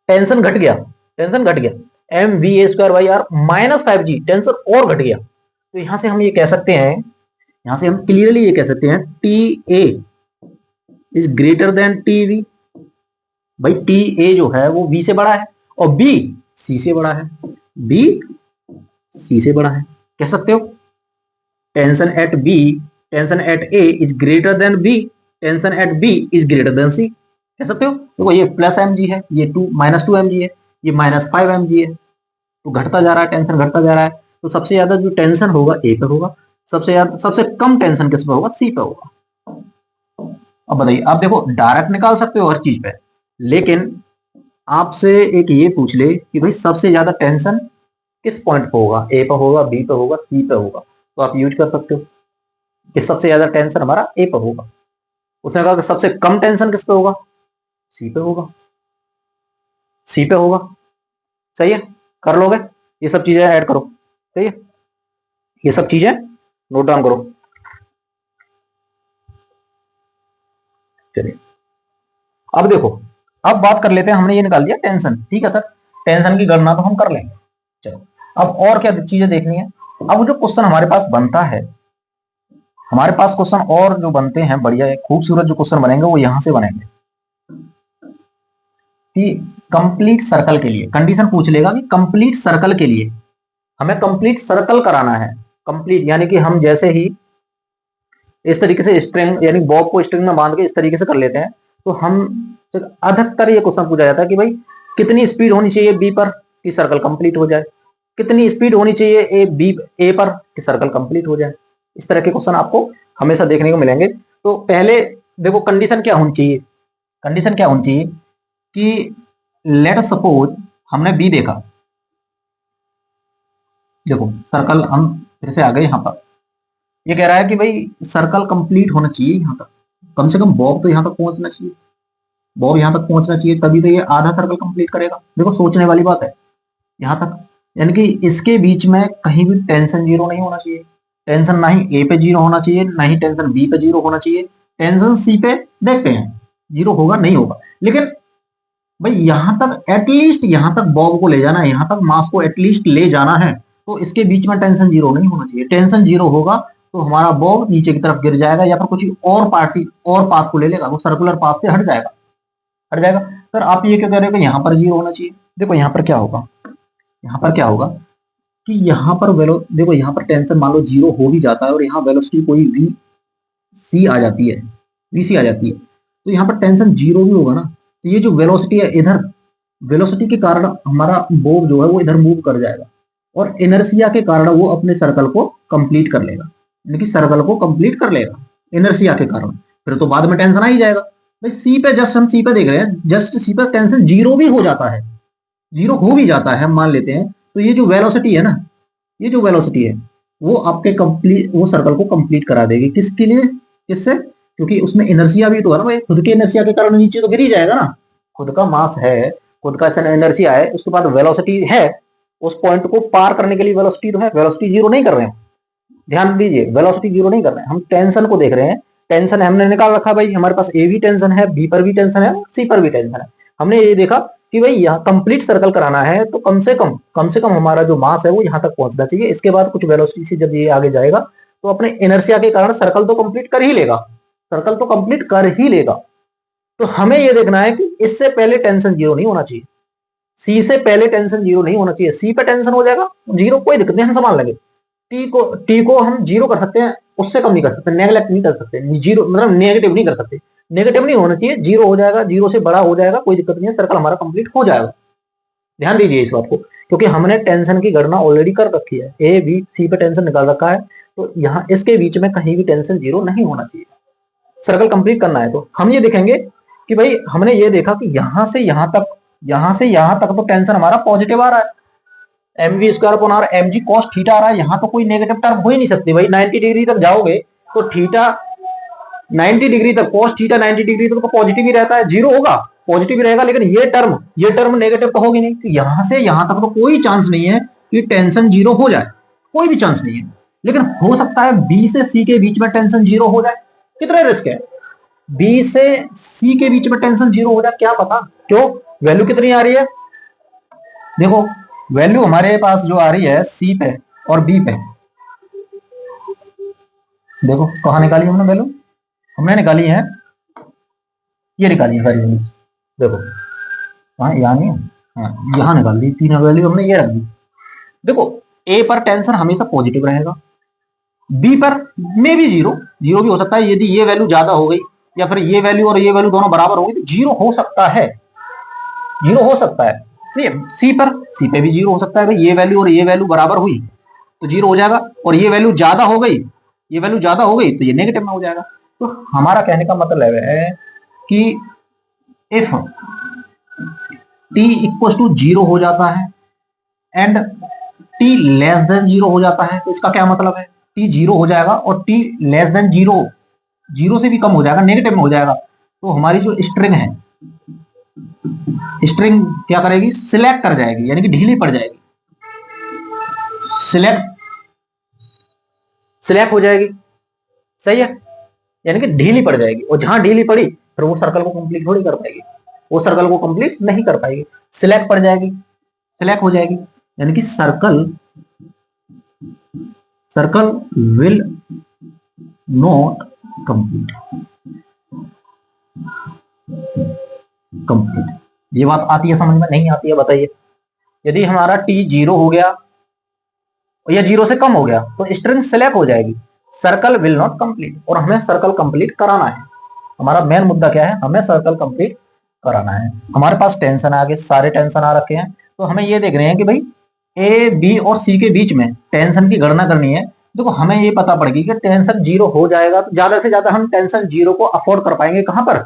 टेंशन घट गया, टेंशन घट गया, m V A square by are minus 5g, tension और घट गया। तो यहां से हम ये कह सकते हैं, यहां से हम क्लियरली ये कह सकते हैं T A is greater then T V. भाई टी ए जो है वो बी से बड़ा है, और बी सी से बड़ा है, बी सी से बड़ा है, कह सकते हो tension at B, tension at A is greater than B, tension at B is greater than C, कह सकते हो। देखो ये प्लस एम जी है, ये -2mg है, ये -5mg है, तो घटता जा रहा है, टेंशन घटता जा रहा है। तो सबसे ज्यादा जो टेंशन होगा ए पर होगा, सबसे कम टेंशन किस पर होगा, सी पर होगा। अब बताइए, आप देखो डायरेक्ट निकाल सकते हो हर चीज पे, लेकिन आपसे एक ये पूछ ले कि भाई सबसे ज्यादा टेंशन किस पॉइंट पे होगा, ए पे होगा, बी पे होगा, सी पे होगा, तो आप यूज कर सकते हो कि सबसे ज्यादा टेंशन हमारा ए पे होगा। उसने कहा कि सबसे कम टेंशन किस पे होगा, सी पे होगा, सी पे होगा। सही है, कर लोगे, ये सब चीजें ऐड करो। सही है, ये सब चीजें नोट डाउन करो। चलिए अब देखो, अब बात कर लेते हैं, हमने ये निकाल दिया टेंशन, ठीक है सर, टेंशन की गणना तो हम कर लेंगे। चलो अब और क्या चीजें देखनी है। अब जो क्वेश्चन हमारे पास बनता है, हमारे पास क्वेश्चन और जो बनते हैं बढ़िया खूबसूरत जो क्वेश्चन बनेंगे वो यहां से बनेंगे कि कंप्लीट सर्कल के लिए कंडीशन पूछ लेगा कि कंप्लीट सर्कल के लिए हमें कंप्लीट सर्कल कराना है। कंप्लीट यानी कि हम जैसे ही इस तरीके से स्ट्रिंग यानी बॉब को स्ट्रिंग में बांध के इस तरीके से कर लेते हैं, तो हम अधिकतर ये क्वेश्चन पूछा जाता है कि भाई कितनी स्पीड होनी चाहिए बी पर कि सर्कल कंप्लीट हो जाए, कितनी स्पीड होनी चाहिए ए पर कि सर्कल कंप्लीट हो जाए। इस तरह के क्वेश्चन आपको हमेशा देखने को मिलेंगे। तो पहले देखो कंडीशन क्या होनी चाहिए, कंडीशन क्या होनी चाहिए कि लेट सपोज हमने बी देखा, देखो सर्कल हम फिर से आ गए यहां पर, ये कह रहा है कि भाई सर्कल कंप्लीट होना चाहिए यहां तक, कम से कम बॉब तो यहां तक पहुंचना चाहिए, बॉब यहां तक पहुंचना चाहिए, तभी तो ये आधा सर्कल कंप्लीट करेगा। देखो सोचने वाली बात है यहां तक, यानी कि इसके बीच में कहीं भी टेंशन जीरो नहीं होना चाहिए, टेंशन ना ही ए पे जीरो होना चाहिए, ना ही टेंशन बी पे जीरो होना चाहिए, टेंशन सी पे देखते हैं जीरो होगा नहीं होगा, लेकिन भाई यहां तक एटलीस्ट यहां तक बॉब को ले जाना है, यहां तक मास को एटलीस्ट ले जाना है, तो इसके बीच में टेंशन जीरो नहीं होना चाहिए। टेंशन जीरो होगा तो हमारा बॉब नीचे की तरफ गिर जाएगा या फिर कुछ और पार्टी और पाथ को ले लेगा, वो सर्कुलर पाथ से हट जाएगा, हट जाएगा। सर आप ये क्यों कह रहे हो कि यहाँ पर जीरो होना चाहिए? देखो यहाँ पर क्या होगा, यहाँ पर क्या होगा कि यहाँ पर देखो यहाँ पर टेंशन मान लो जीरो हो भी जाता है और यहाँ वेलोसिटी कोई वी सी आ जाती है, वी सी आ जाती है, तो यहाँ पर टेंशन जीरो भी होगा ना, तो ये जो वेलोसिटी है इधर, वेलोसिटी के कारण हमारा बोब जो है वो इधर मूव कर जाएगा और इनर्सिया के कारण वो अपने सर्कल को कंप्लीट कर लेगा, यानी कि सर्कल को कंप्लीट कर लेगा इनर्सिया के कारण, फिर तो बाद में टेंशन आ ही जाएगा। भाई सी पे जस्ट हम सी पे देख रहे हैं, जस्ट सी पे टेंशन जीरो भी हो जाता है, जीरो हो भी जाता है हम मान लेते हैं, तो ये जो वेलोसिटी है ना, ये जो वेलोसिटी है वो आपके कंप्लीट वो सर्कल को कंप्लीट करा देगी। किसके लिए, किससे, क्योंकि उसमें इनर्सिया भी तो है ना भाई, खुद के इनर्सिया के कारण नीचे तो गिर ही जाएगा ना, खुद का मास है, खुद का इनर्सिया है, उसके बाद वेलोसिटी है, उस पॉइंट को पार करने के लिए वेलोसिटी तो है, वेलोसिटी जीरो नहीं कर रहे हैं, ध्यान दीजिए वेलोसिटी जीरो नहीं कर रहे हैं, हम टेंशन को देख रहे हैं। टेंशन हमने निकाल रखा भाई, हमारे पास ए भी टेंशन है, बी पर भी टेंशन है, सी पर भी टेंशन है। हमने ये देखा कि भाई यहाँ कंप्लीट सर्कल कराना है तो कम से कम हमारा जो मास है वो यहाँ तक पहुंचना चाहिए, इसके बाद कुछ वेलोसिटी से जब ये आगे जाएगा तो अपने इनर्शिया के कारण सर्कल तो कंप्लीट कर ही लेगा, सर्कल तो कंप्लीट कर ही लेगा। तो हमें ये देखना है कि इससे पहले टेंशन जीरो नहीं होना चाहिए, सी से पहले टेंशन जीरो नहीं होना चाहिए, सी पे टेंशन हो जाएगा जीरो कोई दिक्कत नहीं, हम संभाल लेंगे। टी को हम जीरो कर सकते हैं, उससे कम नहीं कर सकते, नेगलेक्ट नहीं कर सकते, जीरो मतलब नेगेटिव नहीं कर सकते, नेगेटिव नहीं होना चाहिए, जीरो हो जाएगा, जीरो से बड़ा हो जाएगा, कोई दिक्कत नहीं है, सर्कल हमारा कंप्लीट हो जाएगा। ध्यान दीजिए इस बात को, क्योंकि हमने टेंशन की गणना ऑलरेडी कर रखी है, ए बी सी पे टेंशन निकाल रखा है, तो यहाँ इसके बीच में कहीं भी टेंशन जीरो नहीं होना चाहिए, सर्कल कंप्लीट करना है। तो हम ये देखेंगे कि भाई हमने ये देखा कि यहां से यहां तक, यहां से यहां तक तो टेंशन हमारा पॉजिटिव आ रहा है, M we square upon are M ji cos theta आ रहा है, यहाँ तो कोई नेगेटिव टर्म हो ही नहीं सकती भाई, 90 डिग्री तक जाओगे तो थीटा 90 डिग्री तक, कॉस थीटा 90 डिग्री तक तो पॉजिटिव ही रहता है, जीरो होगा पॉजिटिव ही रहेगा, लेकिन ये टर्म नेगेटिव तो होगी नहीं, तो यहां से यहां तक तो कोई चांस नहीं है कि टेंशन जीरो हो जाए, कोई भी चांस नहीं है। लेकिन हो सकता है बी से सी के बीच में टेंशन जीरो हो जाए, कितना रिस्क है, बी से सी के बीच में टेंशन जीरो हो जाए, क्या पता, क्यों, वैल्यू कितनी आ रही है, देखो वैल्यू हमारे पास जो आ रही है सी पे और बी पे, देखो कहां निकाली हमने वैल्यू, हमने निकाली है, ये निकाली है सारी वैल्यू, देखो हाँ यहाँ नहीं है, हाँ यहाँ निकाल दी, तीन वैल्यू हमने ये रख दी। देखो ए पर टेंशन हमेशा पॉजिटिव रहेगा, बी पर में भी जीरो, जीरो भी हो सकता है, यदि ये वैल्यू ज्यादा हो गई या फिर ये वैल्यू और ये वैल्यू दोनों बराबर हो गई तो जीरो हो सकता है, जीरो हो सकता है। सी पर, सी पे भी जीरो हो सकता है भाई, ये वैल्यू और ये वैल्यू बराबर हुई तो जीरो हो जाएगा, और ये वैल्यू ज्यादा हो गई, ये वैल्यू ज्यादा हो गई तो ये नेगेटिव में हो जाएगा। तो हमारा कहने का मतलब है कि इफ t इक्वल टू 0 हो जाता है एंड t लेस देन 0 हो जाता है, तो इसका क्या मतलब है, t 0 हो जाएगा और t लेस देन 0, 0 से भी कम हो जाएगा, नेगेटिव में हो जाएगा, तो हमारी जो स्ट्रिंग है, स्ट्रिंग क्या करेगी, सिलेक्ट कर जाएगी, यानी कि ढीली पड़ जाएगी, सिलेक्ट हो जाएगी, सही है, यानी कि ढीली पड़ जाएगी, और जहां ढीली पड़ी फिर वो सर्कल को कंप्लीट थोड़ी कर पाएगी, वो सर्कल को कंप्लीट नहीं कर पाएगी, सिलेक्ट पड़ जाएगी, सिलेक्ट हो जाएगी, यानी कि सर्कल विल नॉट कंप्लीट। ये बात आती है समझ में, नहीं आती है बताइए। यदि हमारा t 0 हो गया या 0 से कम हो गया तो स्ट्रिंग सिलेक्ट हो जाएगी, सर्कल विल नॉट कंप्लीट, और हमें सर्कल कंप्लीट कराना है। हमारा मेन मुद्दा क्या है, हमें सर्कल कंप्लीट कराना है। हमारे पास टेंशन आगे सारे टेंशन आ रखे हैं, तो हमें ये देख रहे हैं कि भाई ए बी और सी के बीच में टेंशन की गणना करनी है। देखो हमें ये पता पड़ गई कि टेंशन 0 हो जाएगा तो ज्यादा से ज्यादा हम टेंशन 0 को अफोर्ड कर पाएंगे, कहां पर,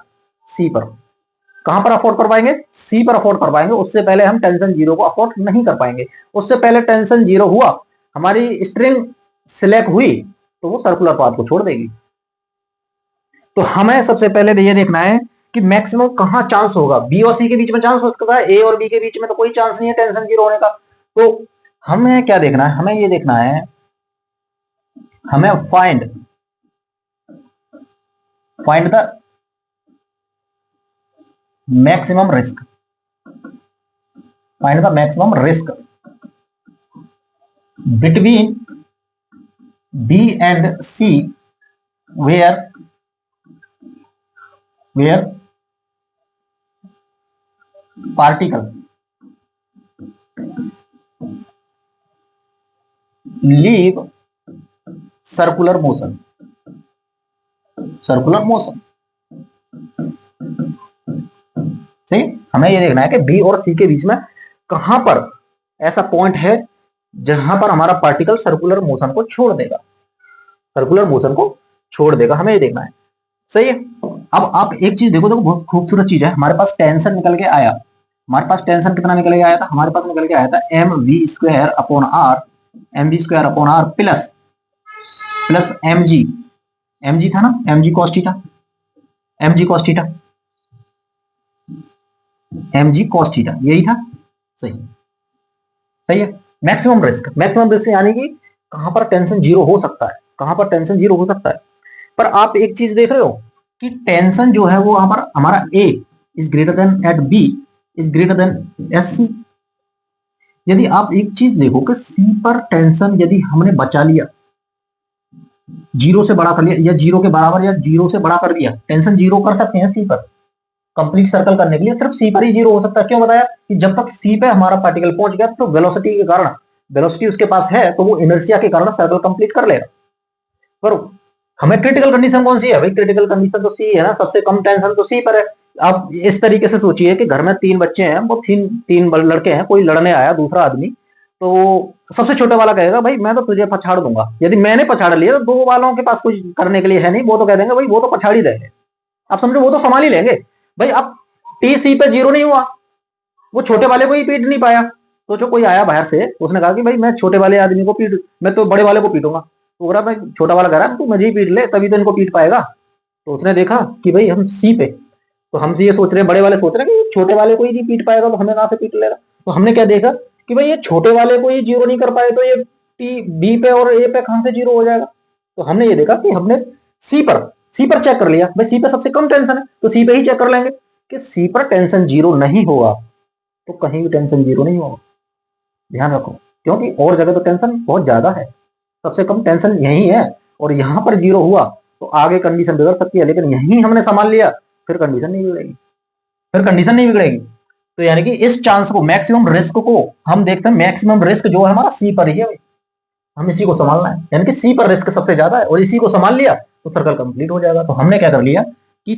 सी पर। कहां पर अफोर्ड कर पाएंगे, सी पर अफोर्ड कर पाएंगे, उससे पहले हम टेंशन 0 को अफोर्ड नहीं कर पाएंगे। उससे पहले टेंशन 0 हुआ, हमारी स्ट्रिंग सिलेक्ट हुई, तो वो सर्कुलर पाथ को छोड़ देगी। तो हमें सबसे पहले ये देखना है कि मैक्सिमम कहां चांस होगा, बी और सी के बीच में चांस हो सकता है, ए और बी के बीच में तो कोई चांस नहीं है टेंशन 0 होने का। तो हमें क्या देखना है, हमें ये देखना है, हमें find the maximum risk, find the maximum risk between B and C where particle leave circular motion, सही। हमें ये देखना है कि बी और सी के बीच में कहां पर ऐसा पॉइंट है जहां पर हमारा पार्टिकल सर्कुलर मोशन को छोड़ देगा, हमें ये देखना है, सही है। अब आप एक चीज देखो, बहुत खूबसूरत चीज है, हमारे पास टेंशन निकल के आया, हमारे पास टेंशन कितना निकल के आया था, हमारे पास निकल के आया था mv² प्लस mg था ना, mg cos थीटा, यही था, सही है। मैक्सिमम रिस्क यानी कि कहां पर टेंशन 0 हो सकता है, पर आप एक चीज देख रहे हो कि टेंशन जो है वो हमारा A is greater than at B is greater than S C. यदि आप एक चीज देखो कि C पर टेंशन यदि हमने बचा लिया, 0 से बड़ा कर लिया, या 0 के बराबर या 0 से बड़ा कर दिया, टेंशन 0 कर सकते हैं C पर, कंप्लीट सर्कल करने के लिए सिर्फ C पर ही 0 हो सकता है। क्यों बताया कि जब तक C पे हमारा पार्टिकल पहुंच गया तो वेलोसिटी के कारण, वेलोसिटी उसके पास है तो वो इनर्शिया के कारण सर्कल कंप्लीट कर लेगा। पर हमें क्रिटिकल कंडीशन कौन सी है भाई, क्रिटिकल कंडीशन तो सी है ना, सबसे कम टेंशन तो सी पर है। आप इस तरीके से सोचिए कि घर में 3 बच्चे हैं, वो तीन लड़के हैं, कोई लड़ने आया दूसरा आदमी, तो सबसे छोटे वाला कहेगा भाई मैं तो तुझे पछाड़ दूंगा। यदि मैंने पछाड़ लिया तो 2 वालों के पास कुछ करने के लिए है नहीं, वो तो कह देंगे भाई वो तो पछाड़ ही देंगे, आप समझो, वो तो संभाल ही लेंगे भाई। अब टी सी पे 0 नहीं हुआ, वो छोटे वाले को ही पीट नहीं पाया, तो जो कोई आया बाहर से उसने कहा कि भाई मैं छोटे वाले आदमी को पीट, मैं तो बड़े वाले को पीटूंगा, तो रहा भाई छोटा वाला कह रहा है तू मुझे ही पीट ले तभी तो इनको पीट पाएगा। तो उसने देखा कि भाई हम सी पे, तो हम ये सोच रहे हैं, बड़े वाले सोच रहे हैं कि छोटे वाले को ही नहीं पीट पाएगा तो हमें कहां से पीट लेगा। तो हमने क्या देखा कि भाई ये छोटे वाले को ही 0 नहीं कर पाए तो ये टी बी पे और ए पे कहां से 0 हो जाएगा। तो हमने ये देखा कि हमने सी पर चेक कर लिया, भाई सी पे सबसे कम टेंशन है तो सी पे ही चेक कर लेंगे कि सी पर टेंशन 0 नहीं होगा, तो कहीं भी टेंशन 0 नहीं होगा, ध्यान रखो, क्योंकि और जगह तो टेंशन बहुत ज्यादा है, सबसे कम टेंशन यही है, और यहां पर 0 हुआ तो आगे कंडीशन बिगड़ सकती है, लेकिन यही हमने संभाल लिया फिर कंडीशन नहीं बिगड़ेगी। तो यानी कि इस चांस को, मैक्सिमम रिस्क को हम देखते हैं, मैक्सिमम रिस्क जो है हमारा सी पर ही है, हम इसी को संभालना है, यानी कि सी पर रिस्क सबसे ज्यादा है और इसी को संभाल लिया तो सर्कल कंप्लीट हो जाएगा। तो हमने क्या कर लिया कि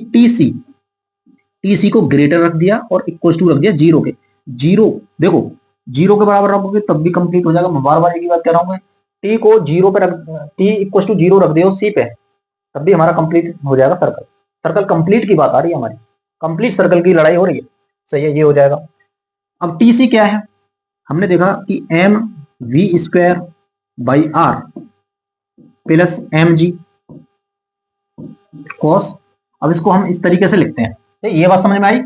टीसी को ग्रेटर रख दिया और इक्वल टू रख दिया 0 के, 0 देखो 0 के बराबर रखोगे तब भी कंप्लीट हो जाएगा। मैं बार बार की बात कर रहा हूँ, टी को 0 पे रख, टी इक्वल टू 0 रख दिया सी पे, तब भी हमारा कंप्लीट हो जाएगा सर्कल। सर्कल कंप्लीट की बात आ रही है हमारी, कंप्लीट सर्कल की लड़ाई हो रही है। सही है, ये हो जाएगा। अब टी सी क्या है, हमने देखा कि M we square by are plus M G cos. अब इसको हम इस तरीके से लिखते हैं, ये बात समझ में आई?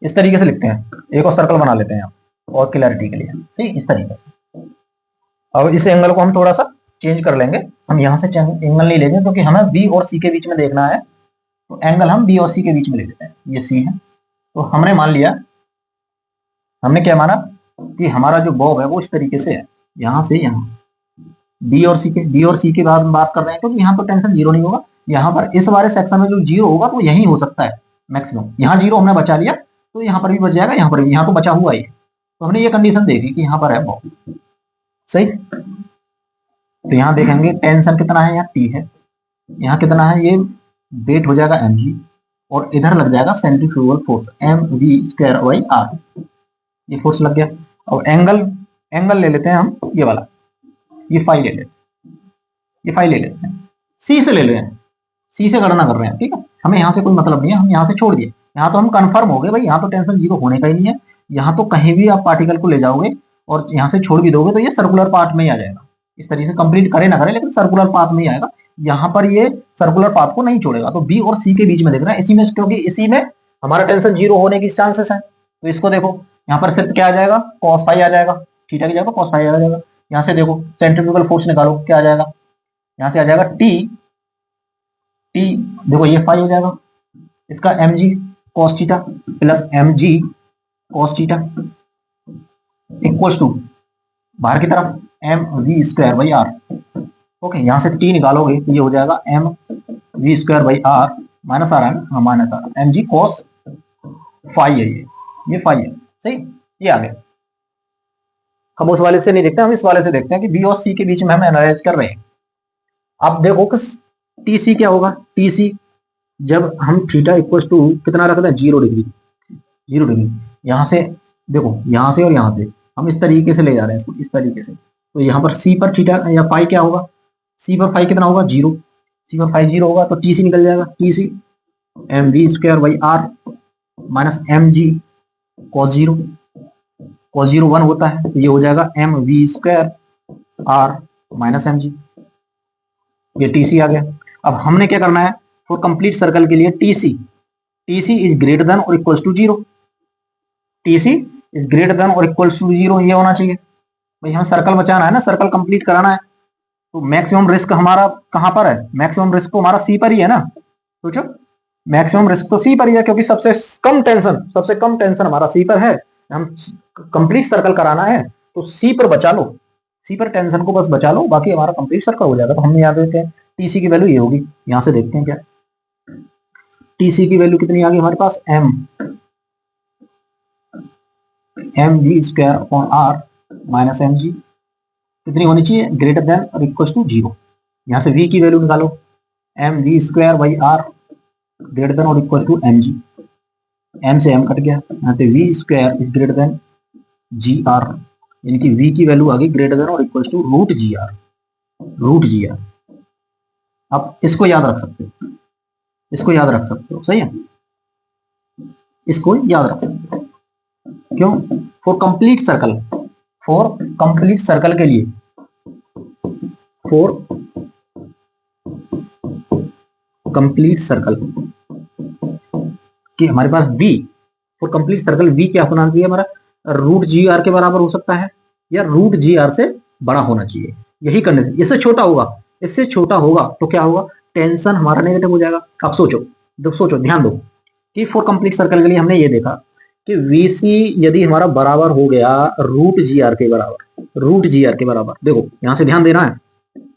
इस तरीके से लिखते हैं, एक और सर्कल बना लेते हैं और क्लैरिटी के लिए, ठीक, इस तरीके से। अब इस एंगल को हम थोड़ा सा चेंज कर लेंगे, हम यहाँ से एंगल नहीं लेंगे क्योंकि हमें बी और सी के बीच में देखना है, तो एंगल हम बी और सी के बीच में ले लेते हैं। ये सी है, तो हमने मान लिया, हमने क्या माना कि हमारा जो बॉब है वो इस तरीके से है, यहाँ से यहाँ बी और सी के बाद बात कर रहे हैं क्योंकि यहाँ तो टेंशन जीरो नहीं होगा। यहाँ पर इस वाले सेक्शन में जो जीरो होगा तो यही हो सकता है मैक्सिमम, यहाँ जीरो हमने बचा लिया तो यहाँ पर भी बच जाएगा, यहाँ पर भी, यहाँ तो बचा हुआ ही है। तो हमने ये कंडीशन देखी कि यहाँ पर है बॉब, सही। तो यहाँ देखेंगे टेंशन कितना है, यहाँ टी है, यहाँ कितना है, ये वेट हो जाएगा एम जी, और इधर लग जाएगा centrifugal force M we square by are, ये फोर्स लग गया। और एंगल ले लेते हैं हम ये वाला, ये फाई ले लेते हैं, ये फाई ले लेते हैं, सी से ले रहे हैं, सी से गणना कर रहे हैं, ठीक है। हमें यहाँ से कोई मतलब नहीं है, हम यहाँ से छोड़ दिए, यहाँ तो हम कंफर्म हो गए भाई, यहाँ तो टेंशन जीरो होने का ही नहीं है। यहाँ तो कहीं भी आप पार्टिकल को ले जाओगे और यहाँ से छोड़ भी दोगे तो ये सर्कुलर पार्ट में ही आ जाएगा। इस तरीके से कंप्लीट करे ना करे लेकिन सर्कुलर पाथ में ही आएगा, यहाँ पर ये सर्कुलर पाथ को नहीं छोड़ेगा। तो बी और सी के बीच में देखना है, इसी में, क्योंकि इसी में हमारा टेंशन जीरो होने की चांसेस है। तो इसको देखो, यहाँ पर सिर्फ क्या आ जाएगा, कॉस फाई आ जाएगा, थीटा की जगह कॉस फाई आ जाएगा। यहाँ से देखो सेंट्रीफ्यूगल फोर्स निकालो, क्या आ जाएगा, यहाँ से आ जाएगा टी, देखो ये फाई हो जाएगा, इसका M ji cos theta plus M G cos theta equals to बाहर की तरफ M we square by are. Okay, यहाँ से टी निकालोगे तो ये हो जाएगा M we square by are, minus आ रहा है ना, हाँ माइनस आ रहा है, एम जी कॉस फाई है, ये फाई है, सही। ये आ गया। हम उस वाले से नहीं देखते, हम इस वाले से देखते हैं कि बी और सी के बीच में हम एनालाइज कर रहे हैं। अब देखो कि टी सी क्या होगा, टी सी जब हम थीटा इक्वल्स टू कितना रखते हैं, 0 डिग्री, 0 डिग्री। यहाँ से देखो, यहाँ से और यहाँ से हम इस तरीके से ले जा रहे हैं इसको, इस तरीके से। तो यहाँ पर सी पर थीटा या फाई क्या होगा, सी पर फाई कितना होगा, 0, सी पर फाई 0 होगा तो टी सी निकल जाएगा, T C m we square by are minus M G cos 0, cos 0 1 होता है, तो ये हो जाएगा M we square r minus M G, ये टी सी आ गया। अब हमने क्या करना है, फॉर कंप्लीट सर्कल के लिए T C is greater than और equals to 0, T C is greater than और इक्वल्स टू 0, ये होना चाहिए भाई। हमें सर्कल बचाना है ना, सर्कल कंप्लीट कराना है, तो मैक्सिमम रिस्क हमारा कहां पर है, मैक्सिमम रिस्क तो हमारा सी पर ही है ना। सोचो, मैक्सिमम रिस्क तो सी पर ही है क्योंकि सबसे कम टेंशन हमारा सी पर है। हम कंप्लीट सर्कल कराना है तो सी पर बचा लो, सी पर टेंशन को बस बचा लो, बाकी हमारा कंप्लीट सर्कल हो जाएगा। तो हमने यहाँ देखते हैं टीसी की वैल्यू ये होगी, यहाँ से देखते हैं क्या टीसी की वैल्यू कितनी आ गई हमारे पास, M we square upon R minus M G कितनी होनी चाहिए, ग्रेटर देन और इक्वल टू 0। यहाँ से v की वैल्यू निकालो, M we square by R greater than और equal to M G, M से एम कट गया, यहाँ पे V square is greater than G R, यानी कि v की वैल्यू आ गई ग्रेटर देन और equal to root G R. अब इसको याद रख सकते हो, इसको याद रख सकते हो, सही है, इसको याद रख सकते हो। क्यों, फॉर कंप्लीट सर्कल के लिए, फॉर कंप्लीट सर्कल कि हमारे पास v, for complete circle v क्या होना चाहिए हमारा, रूट जी आर के बराबर हो सकता है या रूट जी आर से बड़ा होना चाहिए, यही करने से। इससे छोटा होगा, इससे छोटा होगा तो क्या होगा, टेंशन हमारा नेगेटिव हो जाएगा। अब सोचो ध्यान दो कि फॉर कंप्लीट सर्कल के लिए हमने ये देखा कि VC यदि हमारा बराबर हो गया रूट जी आर के बराबर, देखो यहां से ध्यान देना है,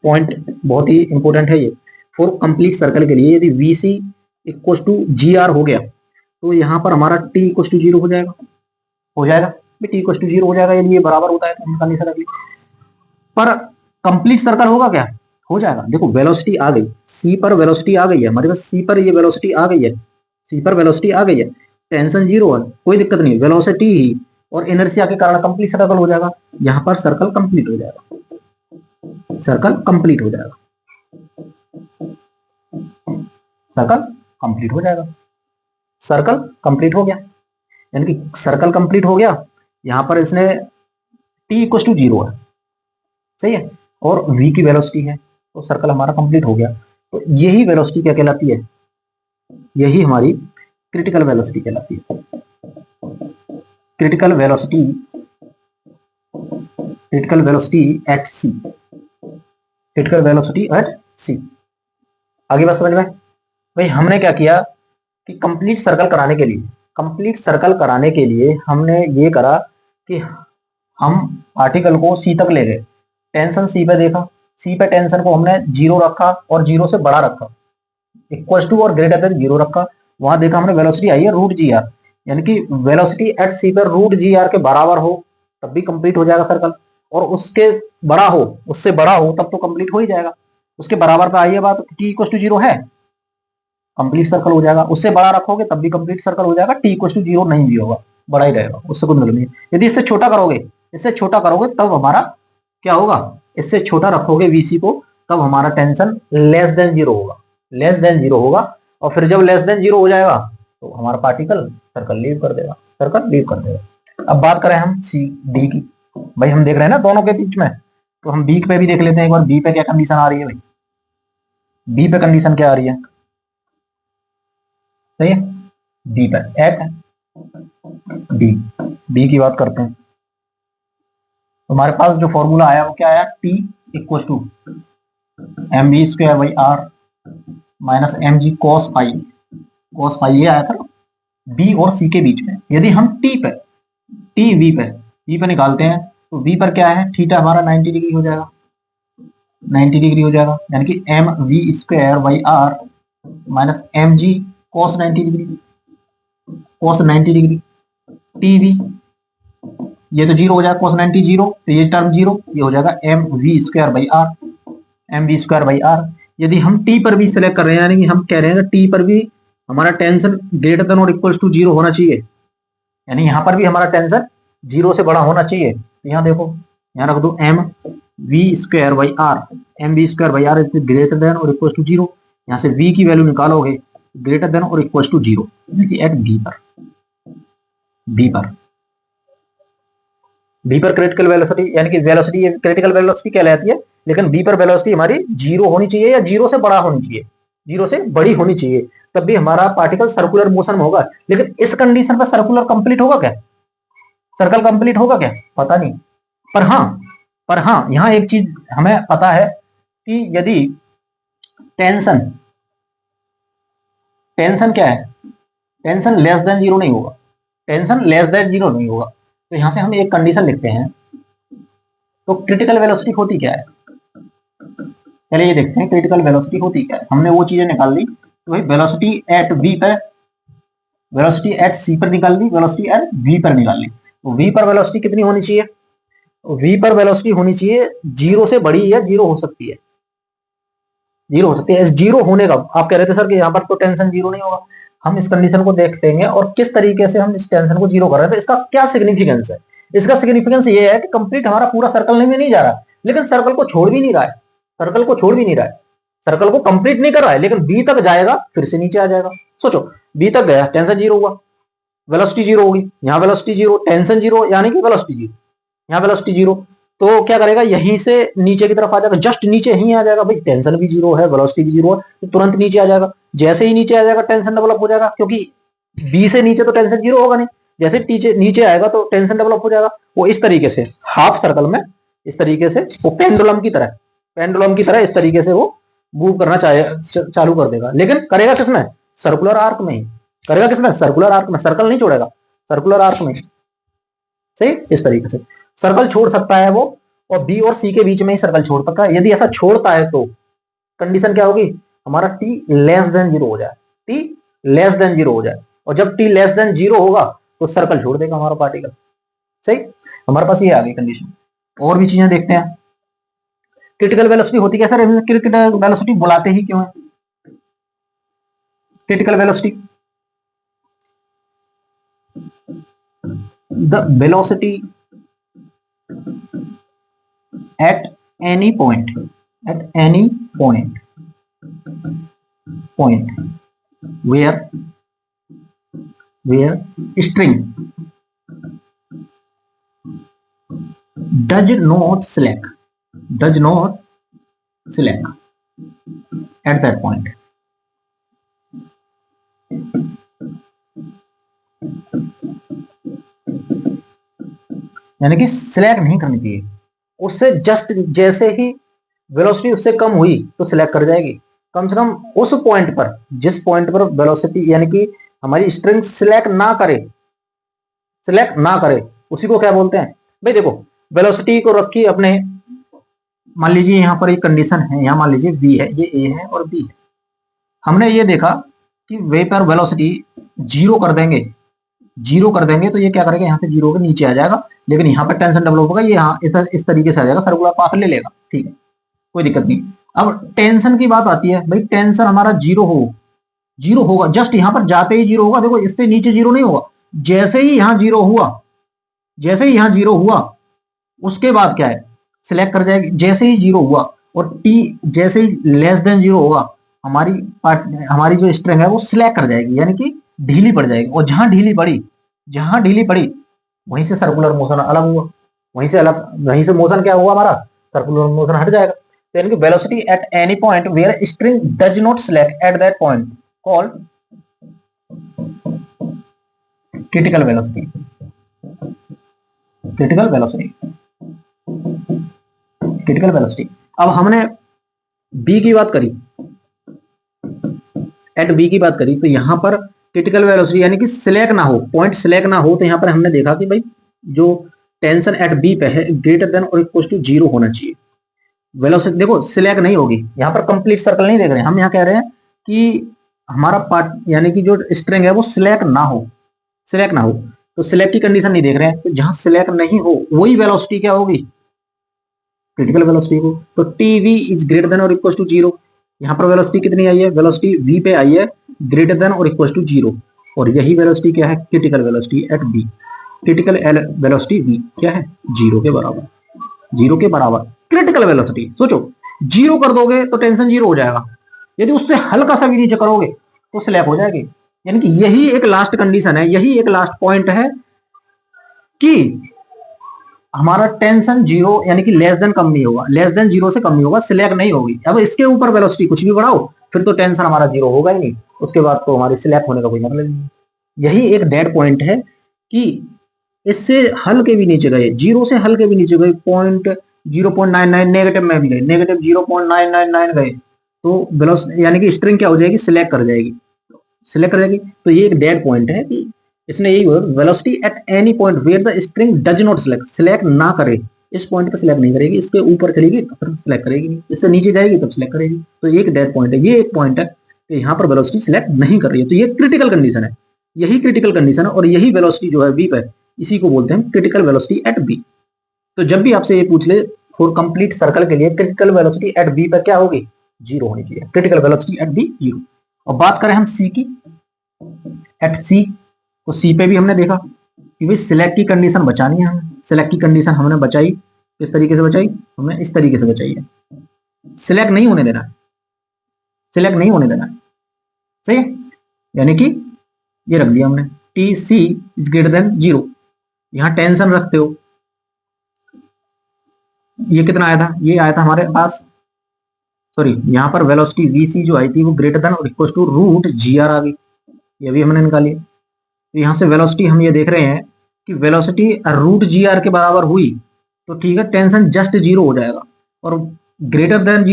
पॉइंट बहुत ही इंपॉर्टेंट है ये। फॉर कंप्लीट सर्कल के लिए यदि VC equal to ji are हो गया तो यहाँ पर हमारा T इक्वल टू 0 हो जाएगा, T इक्वल टू 0 हो जाएगा, यदि ये बराबर होता है तो हम कंडीशन रख ली। पर कंप्लीट सर्कल होगा क्या, हो जाएगा। देखो वेलोसिटी आ गई, C पर वेलोसिटी आ गई है हमारे पास, C पर ये वेलोसिटी आ गई है, टेंशन 0 है, कोई दिक्कत नहीं, वेलोसिटी ही और इनर्शिया के कारण कंप्लीट सर्कल हो जाएगा। यहाँ पर सर्कल कंप्लीट हो जाएगा। सर्कल कंप्लीट हो जाएगा। सर्कल कंप्लीट हो गया, यानी कि सर्कल कंप्लीट हो गया। यहां पर इसने t इक्वल टू 0 है, सही है, और v की वेलोसिटी है, तो सर्कल हमारा कंप्लीट हो गया। तो यही वेलोसिटी क्या कहलाती है, यही हमारी क्रिटिकल वेलोसिटी कहलाती है। Critical velocity, critical velocity at C, critical velocity at C. आगे बात समझ में? भाई हमने क्या किया कि कंप्लीट सर्कल कराने के लिए, कंप्लीट सर्कल कराने के लिए हमने ये करा कि हम पार्टिकल को सी तक ले गए, टेंशन सी पे देखा, सी पे टेंशन को हमने 0 रखा और 0 से बड़ा रखा, इक्वल टू और ग्रेटर देन 0 रखा। वहां देखा हमने वेलोसिटी आई है रूट जी आर, यानी कि वेलोसिटी एट सी पर रूट जी आर के बराबर हो तब भी कंप्लीट हो जाएगा सर्कल, और उसके बड़ा हो, उससे बड़ा हो तब तो कंप्लीट हो ही जाएगा। उसके बराबर पे आई है बात, टी इक्वल टू 0 है, कंप्लीट सर्कल हो जाएगा। उससे बड़ा रखोगे तब भी कंप्लीट सर्कल हो जाएगा, टी इक्वल टू 0 नहीं भी होगा, बड़ा ही रहेगा, उससे कोई मतलब नहीं। यदि इससे छोटा करोगे, इससे छोटा करोगे तब हमारा क्या होगा, इससे छोटा रखोगे वीसी को तब हमारा टेंशन लेस देन 0 होगा, लेस देन 0 होगा। और फिर जब लेस देन 0 हो जाएगा तो हमारा पार्टिकल सर्कल लीव कर देगा, सर्कल लीव कर देगा। अब बात करें हम सी डी की, भाई हम देख रहे हैं ना दोनों के बीच में, तो हम बी पे भी देख लेते हैं एक बार, बी पे क्या कंडीशन आ रही है भाई, बी पे कंडीशन क्या आ रही है, सही है, बी पे एट डी, बी की बात करते हैं। हमारे पास जो फॉर्मूला आया वो क्या आया, T equal to M B square by are minus M G cos pi, cos pi ये आया था बी और सी के बीच में। यदि हम टी पे, टी वी पे निकालते हैं तो वी पर क्या है, थीटा हमारा 90 डिग्री हो जाएगा, 90 डिग्री हो जाएगा, यानी कि M we square by are minus M G cos 90 degree, cos 90 degree, T V ये तो 0 हो जाएगा, कॉस 90 0, तो ये टर्म 0, ये हो जाएगा M we square by are, M we square by R. यदि हम टी पर भी सिलेक्ट कर रहे हैं, यानी कि हम कह रहे हैं टी पर भी हमारा टेंशन ग्रेटर देन और इक्वल टू 0 होना चाहिए, यानी यहाँ पर भी हमारा टेंशन 0 से बड़ा होना चाहिए। तो यहाँ देखो, यहाँ रख दो M we square by are, M we square by R greater than और इक्वल टू 0, यहाँ से v की वैल्यू निकालोगे ग्रेटर देन और इक्वल टू 0, एट बी पर, बी पर, बी पर क्रिटिकल वेलोसिटी, यानी कि वेलोसिटी क्रिटिकल वेलोसिटी कहलाती है, लेकिन बी पर वेलोसिटी हमारी 0 होनी चाहिए या 0 से बड़ा होनी चाहिए, 0 से बड़ी होनी चाहिए, तब भी हमारा पार्टिकल सर्कुलर मोशन में होगा। लेकिन इस कंडीशन पर सर्कुलर कंप्लीट होगा क्या, सर्कल कंप्लीट होगा क्या, पता नहीं। पर हाँ यहाँ एक चीज हमें पता है कि यदि टेंशन, टेंशन क्या है, टेंशन लेस देन 0 नहीं होगा, टेंशन लेस देन 0 नहीं होगा, तो यहां से हम एक कंडीशन लिखते हैं। तो क्रिटिकल वेलोसिटी होती क्या है, पहले ये देखते हैं क्रिटिकल वेलोसिटी होती क्या है। हमने वो चीजें निकाल ली, तो भाई वेलोसिटी एट बी पर, वेलोसिटी एट सी पर निकाल ली, वेलोसिटी एट वी पर निकाल ली। तो वी पर वेलोसिटी कितनी होनी चाहिए, वी पर वेलोसिटी होनी चाहिए 0 से बड़ी या 0 हो सकती है, 0 हो सकती है। इस 0 होने का आप कह रहे थे सर कि यहाँ पर तो टेंशन 0 नहीं होगा, हम इस कंडीशन को देखते हैं और किस तरीके से हम इस टेंशन को 0 कर रहे हैं, तो इसका क्या सिग्निफिकेंस है। इसका सिग्निफिकेंस ये है कि कंप्लीट हमारा पूरा सर्कल में नहीं जा रहा, लेकिन सर्कल को छोड़ भी नहीं रहा है, सर्कल को छोड़ भी नहीं रहा है, सर्कल को कंप्लीट नहीं कर रहा है, लेकिन बी तक जाएगा फिर से नीचे आ जाएगा। सोचो बी तक गया, टेंशन 0 हुआ, वेलोसिटी 0 होगी, यहाँ वेलोसिटी 0, टेंशन 0, यानी कि वेलोसिटी 0, यहाँ वेलोसिटी 0, तो क्या करेगा यहीं से नीचे की तरफ आ जाएगा, जस्ट नीचे ही आ जाएगा। भाई टेंशन भी 0 है, वेलोसिटी भी 0 है, तो तुरंत नीचे आ जाएगा। जैसे ही नीचे आ जाएगा टेंशन डेवलप हो जाएगा, क्योंकि बी से नीचे तो टेंशन 0 होगा नहीं, जैसे नीचे आएगा तो टेंशन डेवलप हो जाएगा। वो इस तरीके से हाफ सर्कल में, इस तरीके से वो पेंडुलम की तरह, पेंडुलम की तरह इस तरीके से वो मूव करना चालू कर देगा। लेकिन करेगा किसमें, सर्कुलर आर्क में ही करेगा, किसमें, सर्कुलर आर्क में, सर्कल नहीं छोड़ेगा, सर्कुलर आर्क में, सही। इस तरीके से सर्कल छोड़ सकता है वो, और बी और सी के बीच में ही सर्कल छोड़ सकता है। यदि ऐसा छोड़ता है तो कंडीशन क्या होगी, हमारा टी लेस देन 0 हो जाए, टी लेस देन 0 हो जाए, और जब टी लेस देन 0 होगा तो सर्कल छोड़ देगा हमारा पार्टिकल, सही। हमारे पास ये आ गई कंडीशन। और भी चीजें देखते हैं। क्रिटिकल वेलोसिटी होती क्या सर, क्रिटिकल वेलोसिटी बुलाते ही क्यों है, critical velocity, the velocity at any point, at any point where string does not select at that point. यानी कि सिलेक्ट नहीं करनी चाहिए, उससे जस्ट जैसे ही वेलोसिटी उससे कम हुई तो सिलेक्ट कर जाएगी। कम से कम उस पॉइंट पर, जिस पॉइंट पर वेलोसिटी यानी कि हमारी स्ट्रिंग सिलेक्ट ना करे उसी को क्या बोलते हैं भाई। देखो वेलोसिटी को रखी अपने, मान लीजिए यहाँ पर एक कंडीशन है, यहाँ मान लीजिए v है, ये a है और b है। हमने ये देखा कि वे पर वेलोसिटी जीरो कर देंगे तो ये क्या करेगा, यहाँ से जीरो के नीचे आ जाएगा, लेकिन यहाँ पर टेंशन डेवलप होगा, ये यहाँ इस तरीके से आ जाएगा, सर्कुलर पाथ ले लेगा, ठीक है, कोई दिक्कत नहीं। अब टेंशन की बात आती है भाई, टेंशन हमारा जीरो होगा, जस्ट यहाँ पर जाते ही जीरो होगा। देखो इससे नीचे जीरो नहीं होगा, जैसे ही यहाँ जीरो हुआ उसके बाद क्या है, सिलेक्ट कर जाएगी। जैसे ही जीरो हुआ और टी जैसे ही लेस देन जीरो होगा, हमारी जो स्ट्रिंग है वो सिलेक्ट कर जाएगी, यानी कि ढीली पड़ जाएगी। और जहां ढीली पड़ी वहीं से सर्कुलर मोशन अलग हुआ, वहीं से मोशन क्या हुआ, हमारा सर्कुलर मोशन हट जाएगा। तो यानी कि velocity at any point where string does not select at that point called critical velocity. अब हमने बी की बात करी, तो यहां पर क्रिटिकल वेलोसिटी यानी कि सिलेक्ट ना हो, पॉइंट सिलेक्ट ना हो, तो यहां पर हमने देखा कि भाई जो टेंशन एट बी पे है ग्रेटर देन और इक्वल टू जीरो होना चाहिए। वेलोसिटी देखो सिलेक्ट नहीं होगी, यहाँ पर कंप्लीट सर्कल नहीं देख रहे हैं हम, यहाँ कह रहे हैं कि हमारा पार्ट यानी कि जो स्ट्रिंग है वो सिलेक्ट ना हो, तो सिलेक्ट की कंडीशन नहीं देख रहे हैं। तो जहां सिलेक्ट नहीं हो वही वेलोसिटी क्या होगी, क्रिटिकल वेलोसिटी को। तो T V is greater than और इक्वल टू जीरो, यहाँ पर वेलोसिटी कितनी आई है, वेलोसिटी v पे आई है ग्रेटर देन और इक्वल टू जीरो, और यही वेलोसिटी क्या है, critical velocity at b। Critical velocity v क्या है, जीरो के बराबर। क्रिटिकल वेलोसिटी सोचो, जीरो कर दोगे तो टेंशन जीरो हो जाएगा, यदि उससे हल्का सा भी नीचे करोगे तो स्लैप हो जाएगी। यानी कि यही एक लास्ट कंडीशन है, यही एक लास्ट पॉइंट है कि हमारा टेंशन जीरो यानी कि लेस देन जीरो से कम नहीं होगा, सिलेक्ट नहीं होगी। अब इसके ऊपर वेलोसिटी कुछ भी बढ़ाओ फिर तो टेंशन हमारा जीरो होगा ही नहीं, उसके बाद तो हमारी सिलेक्ट होने का कोई मतलब नहीं। यही एक डेड पॉइंट है कि इससे हल्के भी नीचे गए, जीरो से हल्के भी नीचे गए, 0.99 नेगेटिव में भी गए, नेगेटिव 0.999 गए, तो वेलोसिटी यानी कि स्ट्रिंग क्या हो जाएगी, सिलेक्ट कर जाएगी। तो ये एक डेड पॉइंट है कि इसने यही बोला, velocity at any point where the string does not select ना करे, इस पॉइंट पर सिलेक्ट नहीं करेगी, इसके ऊपर चलेगी तो फिर सिलेक्ट करेगी नहीं, इससे नीचे जाएगी तब सिलेक्ट करेगी। तो ये एक डेड पॉइंट है, ये एक पॉइंट है कि यहाँ पर वेलोसिटी सिलेक्ट नहीं कर रही है, तो ये क्रिटिकल कंडीशन है, यही क्रिटिकल कंडीशन है, और यही वेलोसिटी जो है बी पर, इसी को बोलते हैं क्रिटिकल वेलोसिटी एट बी। तो जब भी आपसे ये पूछ ले फॉर कंप्लीट सर्कल के लिए क्रिटिकल वेलोसिटी एट बी पर क्या होगी, जीरो होनी चाहिए, critical velocity at B zero. और बात करें हम सी की, एट सी, तो सी पे भी हमने देखा कि भाई सिलेक्ट की कंडीशन बचानी है हमें, सिलेक्ट की कंडीशन हमने बचाई, किस तरीके से बचाई, हमने इस तरीके से बचाई है, सिलेक्ट नहीं होने देना, सही है। यानी कि ये रख दिया हमने, T C is greater than zero, यहां टेंशन रखते हो, ये कितना आया था, ये आया था हमारे पास, सॉरी यहाँ पर वेलोसिटी वी सी जो आई थी वो ग्रेटर देन और equal to root G R आ गई, ये भी हमने निकाली। तो यहाँ से वेलोसिटी हम ये देख रहे हैं कि वेलोसिटी रूट जी आर के बराबर हुई तो ठीक है, टेंशन जस्ट जीरो हो जाएगा, और greater than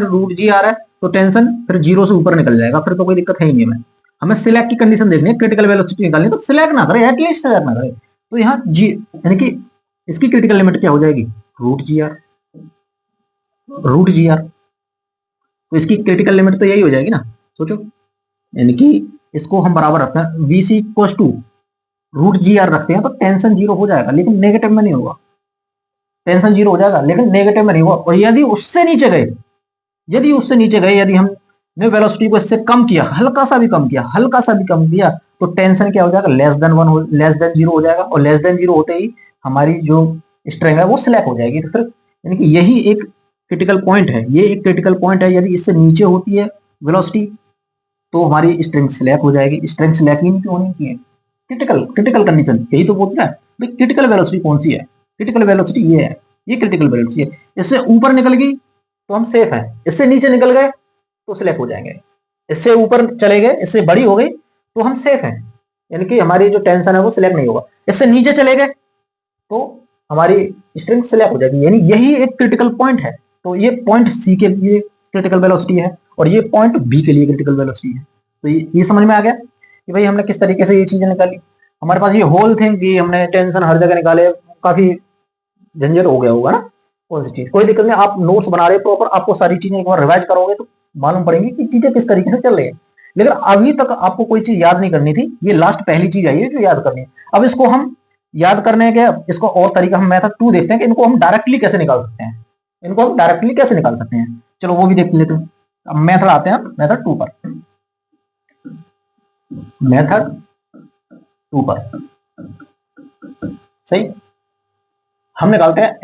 root G R है तो टेंशन फिर जीरो से ऊपर निकल जाएगा, फिर तो कोई दिक्कत है ही नहीं। हमें सिलेक्ट की कंडीशन देखनी है, क्रिटिकल वेलोसिटी निकालनी, तो सिलेक्ट ना करे, एटलीस्ट सिलेक्ट ना करे। तो यहाँ जी यानी कि इसकी क्रिटिकल लिमिट क्या हो जाएगी, रूट जी आर। तो इसकी क्रिटिकल लिमिट तो यही हो जाएगी ना, सोचो, यानी कि इसको हम बराबर रखते हैं V C equal to root G R रखते हैं, तो टेंशन जीरो हो जाएगा, लेकिन नेगेटिव में नहीं होगा, टेंशन जीरो हो जाएगा लेकिन नेगेटिव में नहीं होगा। और यदि उससे नीचे गए, यदि हमने वेलोसिटी को इससे कम किया, हल्का सा भी कम किया, तो टेंशन क्या हो जाएगा, लेस देन जीरो हो जाएगा, और लेस देन जीरो होते ही हमारी जो स्ट्रेंथ है वो सिलेक्ट हो जाएगी। तो फिर यानी कि यही एक क्रिटिकल पॉइंट है, यदि इससे नीचे होती है वेलोसिटी तो हमारी स्ट्रिंग सिलेक्ट हो जाएगी। स्ट्रिंग सिलेक्ट ही नहीं होनी चाहिए, क्रिटिकल कंडीशन यही तो बोलती है भाई। क्रिटिकल वेलोसिटी कौन सी है? क्रिटिकल वेलोसिटी ये है, ये क्रिटिकल वेलोसिटी है। इससे ऊपर निकल गई तो हम सेफ हैं, इससे नीचे निकल गए तो सिलेक्ट हो जाएंगे। इससे ऊपर चले गए, इससे बड़ी हो गई तो हम सेफ हैं, यानी कि हमारी जो टेंशन है वो सिलेक्ट नहीं होगा। इससे नीचे चले गए तो हमारी स्ट्रिंग सिलेक्ट हो जाएगी, यानी यही एक क्रिटिकल पॉइंट है। तो ये पॉइंट सी के लिए क्रिटिकल वेलोसिटी है और ये पॉइंट बी के लिए क्रिटिकल वेलोसिटी है। तो ये समझ में आ गया कि भाई हमने किस तरीके से ये चीजें निकाली। हमारे पास ये होल थिंग की हमने टेंशन हर जगह निकाले, काफी झंझट हो गया होगा ना। कौन सी चीज, कोई दिक्कत नहीं, आप नोट्स बना रहे प्रॉपर, आपको सारी चीजें एक बार रिवाइज करोगे तो मालूम पड़ेंगी कि चीजें किस तरीके से चल रही है। लेकिन अभी तक आपको कोई चीज याद नहीं करनी थी, ये लास्ट पहली चीज आई है जो याद करनी है। अब इसको हम याद करने के, इसको और तरीका हम मेथड 2 देखते हैं कि इनको हम डायरेक्टली कैसे निकाल सकते हैं। इनको हम डायरेक्टली कैसे निकाल सकते हैं, चलो वो भी देख लेते हैं। अब मेथड आते हैं मेथड 2 पर। मेथड 2 पर सही, हम निकालते हैं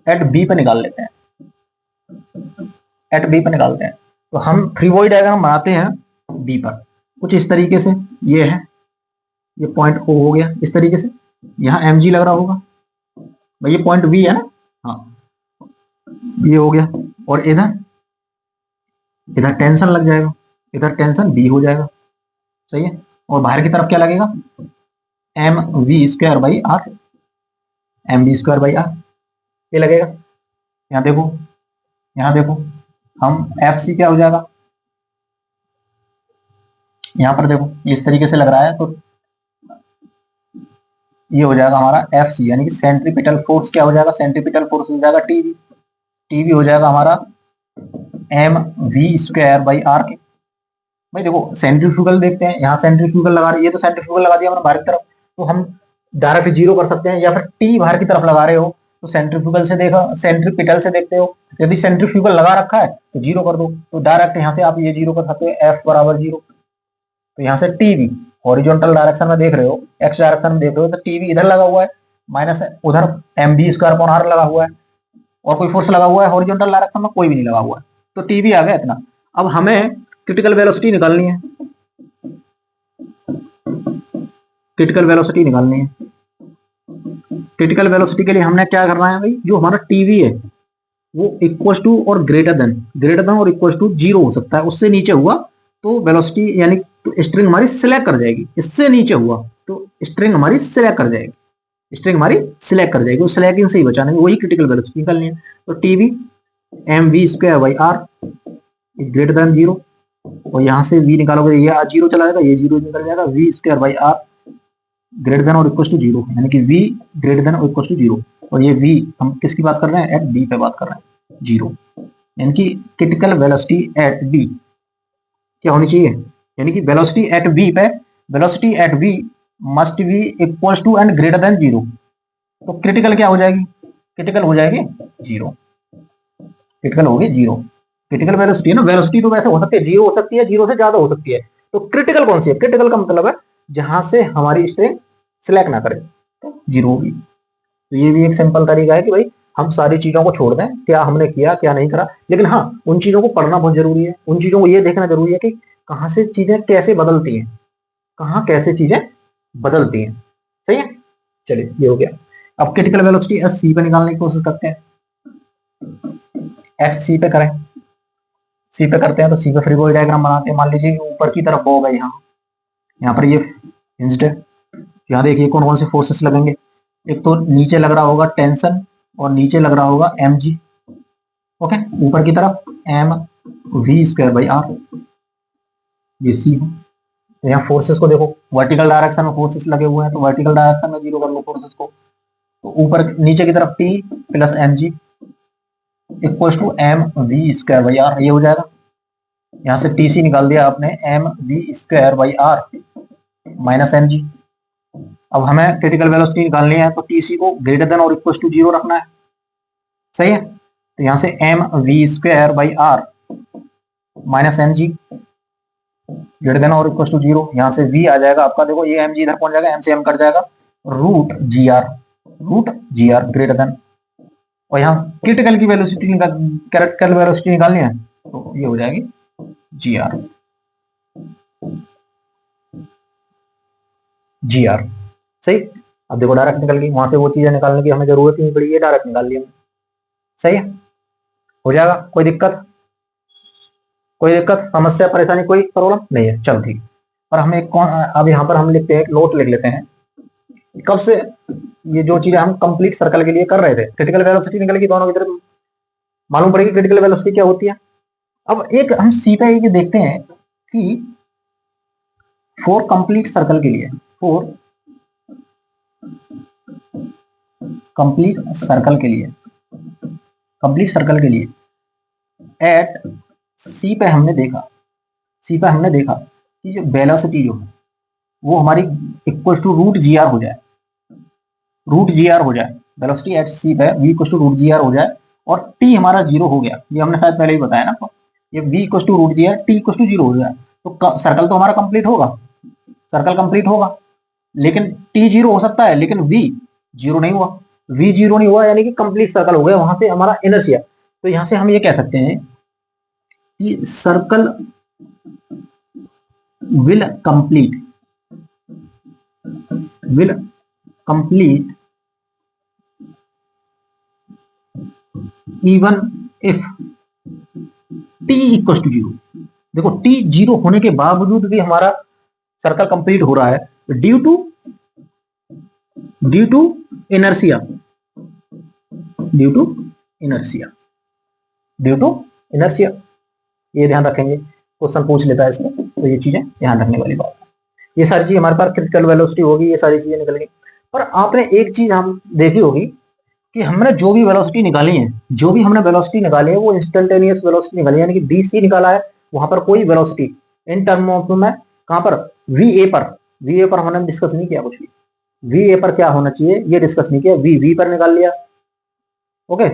एट बी पे निकाल लेते हैं, एट बी पे निकालते हैं। तो हम फ्री बॉडी डायग्राम बनाते हैं बी पर कुछ इस तरीके से। ये है, ये पॉइंट ओ हो गया इस तरीके से, यहाँ एम जी लग रहा होगा भाई, ये पॉइंट बी है ना, हाँ ये हो गया। और इधर इधर टेंशन लग जाएगा, इधर टेंशन बी हो जाएगा, सही है। और बाहर की तरफ क्या लगेगा, M we square by are, M we square by are ये लगेगा। यहाँ देखो, यहाँ देखो, हम एफ सी क्या हो जाएगा, यहाँ पर देखो इस तरीके से लग रहा है, तो ये हो जाएगा हमारा एफ सी, यानी कि सेंट्रीपिटल फोर्स क्या हो जाएगा, सेंट्रीपिटल फोर्स हो जाएगा टीवी, टीवी हो जाएगा हमारा M we square by R के। भाई देखो सेंट्रीफ्यूगल देखते हैं, यहाँ सेंट्रीफ्यूगल लगा रहे, ये तो सेंट्रीफ्यूगल लगा दिया हमने बाहर की तरफ, तो हम डायरेक्ट जीरो कर सकते हैं, या फिर टी बाहर की तरफ लगा रहे हो तो सेंट्रीफ्यूगल से देखा, सेंट्रीपिटल से देखते हो। यदि सेंट्रीफ्यूगल लगा रखा है तो जीरो कर दो, तो डायरेक्ट यहाँ से आप ये जीरो कर सकते हो, एफ बराबर जीरो। तो यहाँ से टीवी हॉरिजॉन्टल डायरेक्शन में देख रहे हो, एक्स डायरेक्शन में देख रहे हो, तो टीवी इधर लगा हुआ है, माइनस उधर M B square upon R लगा हुआ है, और कोई फोर्स लगा हुआ है हॉरिजॉन्टल डायरेक्शन में, कोई भी नहीं लगा हुआ है, तो टीवी आ गया इतना। अब हमें क्रिटिकल वेलोसिटी निकालनी है, क्रिटिकल वेलोसिटी निकालनी है। क्रिटिकल वेलोसिटी के लिए हमने क्या करना है भाई, जो हमारा टीवी है वो इक्वल टू और ग्रेटर देन और इक्वल टू जीरो हो सकता है, उससे नीचे हुआ तो वेलोसिटी यानी तो स्ट्रिंग हमारी सिलेक्ट कर जाएगी, इससे नीचे हुआ तो स्ट्रिंग हमारी सिलेक्ट कर जाएगी, स्ट्रिंग हमारी सिलेक्ट कर जाएगी, उस सिलेक्टिंग से ही बचाना है, वही क्रिटिकल वेलोसिटी निकालनी है। तो TV M we square by R is greater than zero, और यहाँ से v निकालोगे ये जीरो चला जाएगा, ये जीरो निकल जाएगा, V square by R greater than और इक्वल टू जीरो, यानी कि v ग्रेटर देन और इक्वल टू जीरो। और ये v हम किसकी बात कर रहे हैं, एट b पे बात कर रहे हैं, जीरो, यानी कि क्रिटिकल वेलोसिटी एट b क्या होनी चाहिए, यानी कि वेलोसिटी एट b पे, velocity at b must be equal to and greater than zero. तो क्रिटिकल क्या हो जाएगी, क्रिटिकल हो जाएगी जीरो, क्रिटिकल होगी जीरो। क्रिटिकल वेलोसिटी है ना, वेलोसिटी तो वैसे हो सकती है जीरो हो सकती है, जीरो से ज्यादा हो सकती है, तो क्रिटिकल कौन सी है, क्रिटिकल का मतलब है जहां से हमारी स्ट्रिंग सिलेक्ट ना करे तो जीरो होगी। तो ये भी एक सिंपल तरीका है कि भाई हम सारी चीजों को छोड़ दें, क्या हमने किया क्या नहीं करा, लेकिन हाँ उन चीजों को पढ़ना बहुत जरूरी है, उन चीजों को ये देखना जरूरी है कि कहाँ से चीजें कैसे बदलती हैं, कहाँ कैसे चीजें बदलती हैं, सही है। चलिए ये हो गया। अब क्रिटिकल वेलोसिटी एस सी पे निकालने की कोशिश करते हैं, एफ सी पे करें, सी पे करते हैं तो सी पे फ्री बॉडी डायग्राम बनाते हैं। मान लीजिए ऊपर की तरफ होगा, यहाँ पर ये हिंज्ड है, यहाँ देखिए कौन कौन से फोर्सेस लगेंगे, एक तो नीचे लग रहा होगा टेंशन और नीचे लग रहा होगा एम जी, ओके, ऊपर की तरफ M we square by are, ये सी है। तो यहाँ फोर्सेस को देखो, वर्टिकल डायरेक्शन में फोर्सेस लगे हुए हैं तो वर्टिकल डायरेक्शन में जीरो कर लो फोर्सेस को, तो ऊपर नीचे की तरफ T plus M G equal to M we square by are, ये हो जाएगा। यहाँ से टी सी निकाल दिया आपने, M we square by are minus M G. अब हमें क्रिटिकल वेलोसिटी निकालनी है तो टी सी को ग्रेटर देन और इक्वल टू जीरो रखना है, सही है। तो यहाँ से M we square by are minus M G greater than और इक्वल टू जीरो, यहाँ से v आ जाएगा आपका, देखो ये एम जी इधर पहुंच जाएगा, एम से एम कट जाएगा, root G R greater than. और यहाँ क्रिटिकल की वेलोसिटी क्रिटिकल वेलोसिटी निकालनी है तो ये हो जाएगी जी आर, जी आर। सही। अब देखो डायरेक्ट निकल गई, वहां से वो चीजें निकालने की हमें जरूरत ही नहीं पड़ी, ये डायरेक्ट निकाल लिया। सही है, हो जाएगा। कोई दिक्कत, कोई दिक्कत, समस्या, परेशानी, कोई प्रॉब्लम नहीं है। चलो ठीक। और हमें कौन, अब यहाँ पर हम लिखते हैं, नोट लिख लेते हैं। कब से ये जो चीजें हम कंप्लीट सर्कल के लिए कर रहे थे, क्रिटिकल वेलोसिटी निकलेगी दोनों की तरफ, मालूम पड़ेगी क्रिटिकल वेलोसिटी क्या होती है। अब एक हम सी पे ये देखते हैं कि फॉर कंप्लीट सर्कल के लिए, फॉर कंप्लीट सर्कल के लिए, कंप्लीट सर्कल के लिए एट सी पे हमने देखा, सी पे हमने देखा कि जो वेलोसिटी जो है वो हमारी equal to root G are हो जाए, रूट जी आर हो जाए। वेलोसिटी एट सी पे V equal to root G are हो जाए और टी हमारा जीरो हो गया, ये हमने शायद पहले ही बताया ना। ये V equal to root G R, T equal to zero हो जाए तो सर्कल तो हमारा कंप्लीट होगा, सर्कल कंप्लीट होगा। लेकिन टी जीरो हो सकता है लेकिन वी जीरो नहीं हुआ, वी जीरो नहीं हुआ यानी कि कंप्लीट सर्कल हो गया, वहां से हमारा इनर्शिया। तो यहां से हम ये कह सकते हैं कि circle will complete, will complete even if T equal to zero. देखो टी जीरो होने के बावजूद भी हमारा सर्कल कंप्लीट हो रहा है due to inertia, due to inertia, due to inertia. ये ध्यान रखेंगे, क्वेश्चन पूछ लेता है इसमें, तो ये चीजें ध्यान रखने वाली बात है। ये सारी चीज हमारे पास क्रिटिकल वेलोसिटी होगी, ये सारी चीजें निकल गई। पर आपने एक चीज हम देखी होगी कि हमने जो भी वेलोसिटी निकाली है, जो भी हमने वेलोसिटी निकाली है वो इंस्टेंटेनियस वेलोसिटी निकाली है, यानी कि डीसी निकाला है। वहां पर कोई वेलोसिटी इन टर्म ऑफ में कहां पर, वी ए पर, वी ए पर हमने डिस्कस नहीं किया कुछ भी। वी ए पर क्या होना चाहिए ये डिस्कस नहीं किया, वी वी पर निकाल लिया। ओके,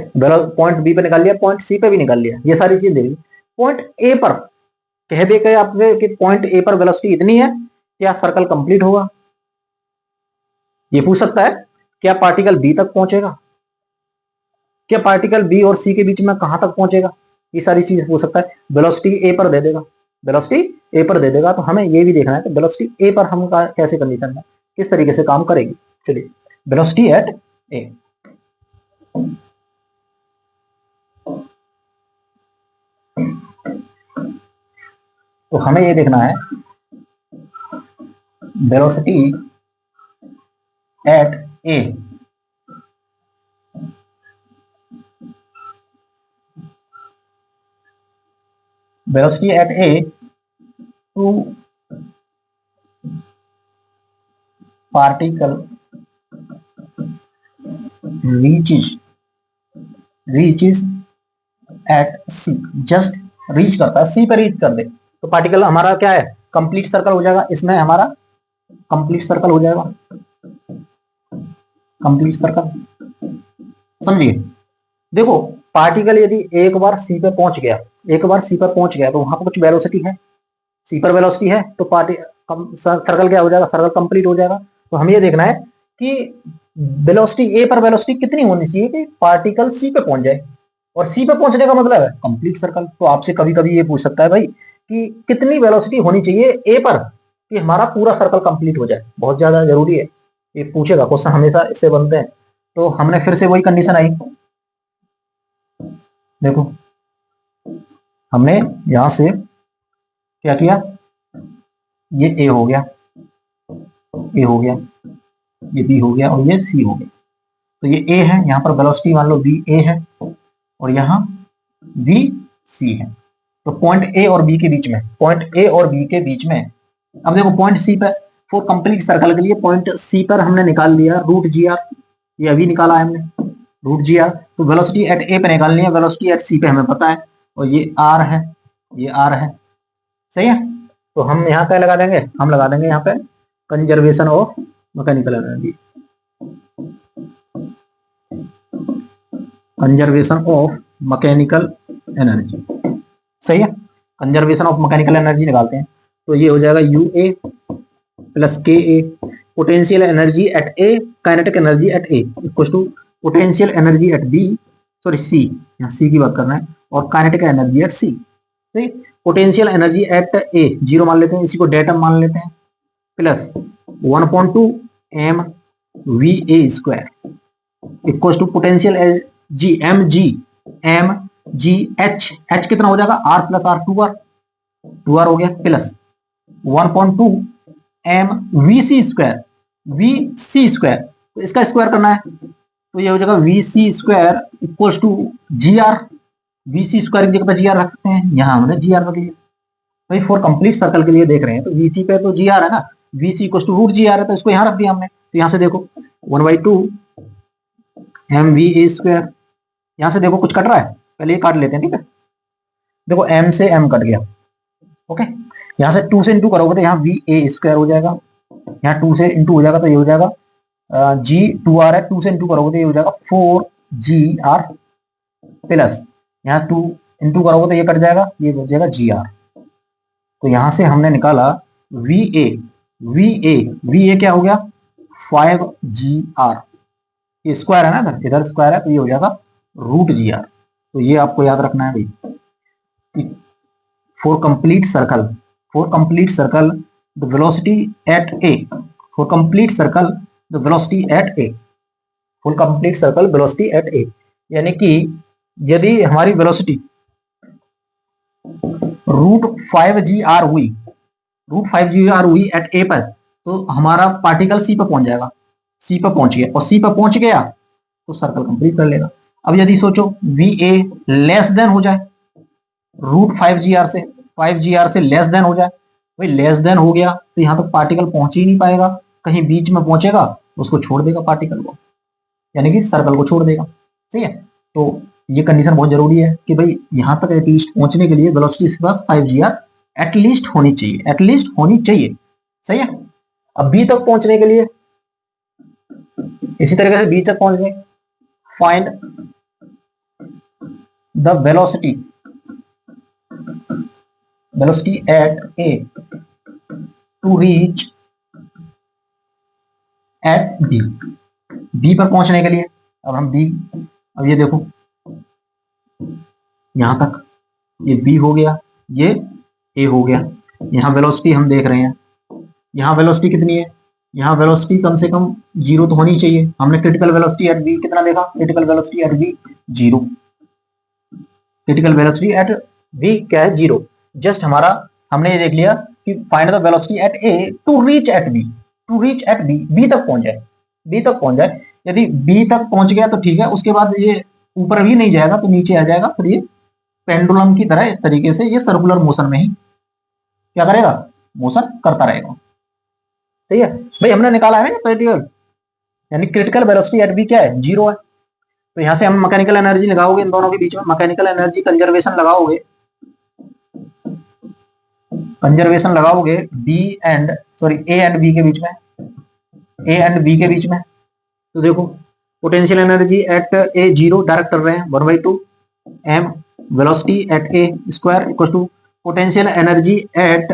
पॉइंट बी पे निकाल लिया, पॉइंट सी पे भी निकाल लिया, ये सारी चीज देखी। पॉइंट ए पर कह दे के आपने कि पॉइंट ए पर वेलोसिटी इतनी है, क्या सर्कल कंप्लीट होगा? ये पूछ सकता है। क्या पार्टिकल बी तक पहुंचेगा, क्या पार्टिकल बी और सी के बीच में कहां तक पहुंचेगा, ये सारी चीज पूछ सकता है। वेलोसिटी ए पर दे देगा, वेलोसिटी ए पर दे देगा, तो हमें ये भी देखना है कि वेलोसिटी ए पर हम कैसे कंडीशन में किस तरीके से काम करेगी। चलिए, वेलोसिटी एट ए, तो हमें ये देखना है velocity at A, velocity at A to particle reaches at C, just reach करता है, सी पर रीच कर दे तो पार्टिकल हमारा क्या है, कंप्लीट सर्कल हो जाएगा। इसमें हमारा कंप्लीट सर्कल हो जाएगा, कंप्लीट सर्कल, समझिए। देखो पार्टिकल यदि एक बार सी पे पहुंच गया, एक बार सी पर पहुंच गया तो वहां पर कुछ वेलोसिटी है, सी पर वेलोसिटी है, तो सर्कल क्या हो जाएगा, सर्कल कंप्लीट हो जाएगा। तो हमें ये देखना है कि वेलोसिटी ए पर वेलोसिटी कितनी होनी चाहिए कि पार्टिकल सी पे पहुंच जाए, और सी पे पहुंचने का मतलब है कंप्लीट सर्कल। तो आपसे कभी कभी ये पूछ सकता है भाई कि कितनी वेलोसिटी होनी चाहिए ए पर कि हमारा पूरा सर्कल कंप्लीट हो जाए, बहुत ज्यादा जरूरी है, ये पूछेगा क्वेश्चन, हमेशा इससे बनते हैं। तो हमने फिर से वही कंडीशन आई, देखो हमने यहां से क्या किया, ये ए हो गया, ए हो गया, ये बी हो गया और ये सी हो गया। तो ये ए है, यहाँ पर वेलोसिटी मान लो वी ए है और यहाँ वी सी है। तो पॉइंट ए और बी के बीच में, पॉइंट ए और बी के बीच में, अब देखो पॉइंट सी पर फॉर कंप्लीट सर्कल के लिए पॉइंट सी पर हमने निकाल लिया रूट जी आर, ये अभी निकाला है हमने रूट जी आर। तो वेलोसिटी एट ए पे निकालनी है, वेलोसिटी एट सी पे हमें पता है, और ये आर है, ये आर है, सही है। तो हम यहाँ क्या लगा देंगे, हम लगा देंगे यहाँ पे conservation of mechanical energy, conservation of mechanical energy, सही है। कंजर्वेशन ऑफ मैकेनिकल एनर्जी निकालते हैं, तो ये हो जाएगा you A plus K A, potential energy at A, kinetic energy at A equal to potential energy at B, sorry C, यहाँ C की बात करना है, और kinetic energy at C. Potential energy at A zero मान लेते हैं, इसी को डेटम मान लेते हैं, plus 1/2 mva² equal to potential H कितना हो जाएगा, r प्लस आर, 2r हो गया, प्लस 1/2 mvc², तो इसका स्क्वायर करना है, तो ये हो जाएगा vc² equal to gr। vc² की जगह पर gr रख सकते हैं, यहां हमने gr रख लिया भाई। फॉर कंप्लीट सर्कल के लिए देख रहे हैं तो vc पे तो gr है ना, vc इक्वल टू √gr है, तो इसको यहां रख दिया हमने। तो यहां से देखो 1/2 mva², यहां से देखो कुछ कट रहा है, पहले ये काट लेते हैं, ठीक है। देखो m से m कट गया, ओके। यहां से 2 से इंटू करोगे तो यहाँ va² हो जाएगा, यहाँ 2 से इंटू हो जाएगा तो ये हो जाएगा g 2r है, 2 से इंटू करोगे तो ये हो जाएगा 4gr, प्लस यहाँ 2 इंटू करोगे तो ये कट जाएगा, ये हो जाएगा gr। तो यहां से हमने निकाला va क्या हो गया 5gr, ये स्क्वायर है ना, इधर स्क्वायर है तो ये हो जाएगा √gr। तो ये आपको याद रखना है भाई। For complete circle the velocity at A, for complete circle the velocity at A, full complete circle velocity at A, यानी कि यदि हमारी वेलोसिटी √5gr हुई एट ए पर, तो हमारा पार्टिकल सी पर पहुंच जाएगा, सी पर पहुंच गया, और सी पर पहुंच गया तो सर्कल कंप्लीट कर लेगा। अब यदि सोचो va लेस देन हो जाए √5gr से, 5gr से लेस देन हो जाए, भाई लेस देन हो गया तो यहाँ तक पार्टिकल पहुंच ही नहीं पाएगा, कहीं बीच में पहुंचेगा उसको छोड़ देगा पार्टिकल को, यानी कि सर्कल को छोड़ देगा, सही है। तो ये कंडीशन बहुत जरूरी है कि भाई यहाँ तक एटलीस्ट पहुंचने के लिए वेलोसिटी इसके पास 5gr एटलीस्ट होनी चाहिए, सही है। अब बी तक पहुंचने के लिए इसी तरीके से बी तक पहुंचने, find the velocity at A to reach at B, B पर पहुंचने के लिए अब हम बी, अब ये देखो यहां तक ये बी हो गया, ये ए हो गया, यहाँ वेलोसिटी हम देख रहे हैं, यहाँ वेलोसिटी कितनी है, यहाँ वेलोसिटी कम से कम 0 तो होनी चाहिए। हमने क्रिटिकल वेलोसिटी एट बी कितना देखा, critical velocity at B 0, critical velocity at B क्या है 0। जस्ट हमारा हमने ये देख लिया कि find the velocity at A to reach at B, B तक पहुंच जाए, यदि बी तक पहुंच गया तो ठीक है, उसके बाद ये ऊपर भी नहीं जाएगा तो नीचे आ जाएगा, फिर ये पेंडुलम की तरह इस तरीके से ये सर्कुलर मोशन में ही क्या करेगा, मोशन करता रहेगा, सही है भाई। हमने निकाला है ना प्रैक्टिकल, यानी क्रिटिकल वेलोसिटी एट बी क्या है 0 है। तो यहां से हम मैकेनिकल एनर्जी लगाओगे, इन दोनों के बीच में मैकेनिकल एनर्जी कंजर्वेशन लगाओगे ए एंड बी के बीच में, तो देखो potential energy at A 0 direct कर रहे हैं 1/2 m velocity at A square equal to potential energy at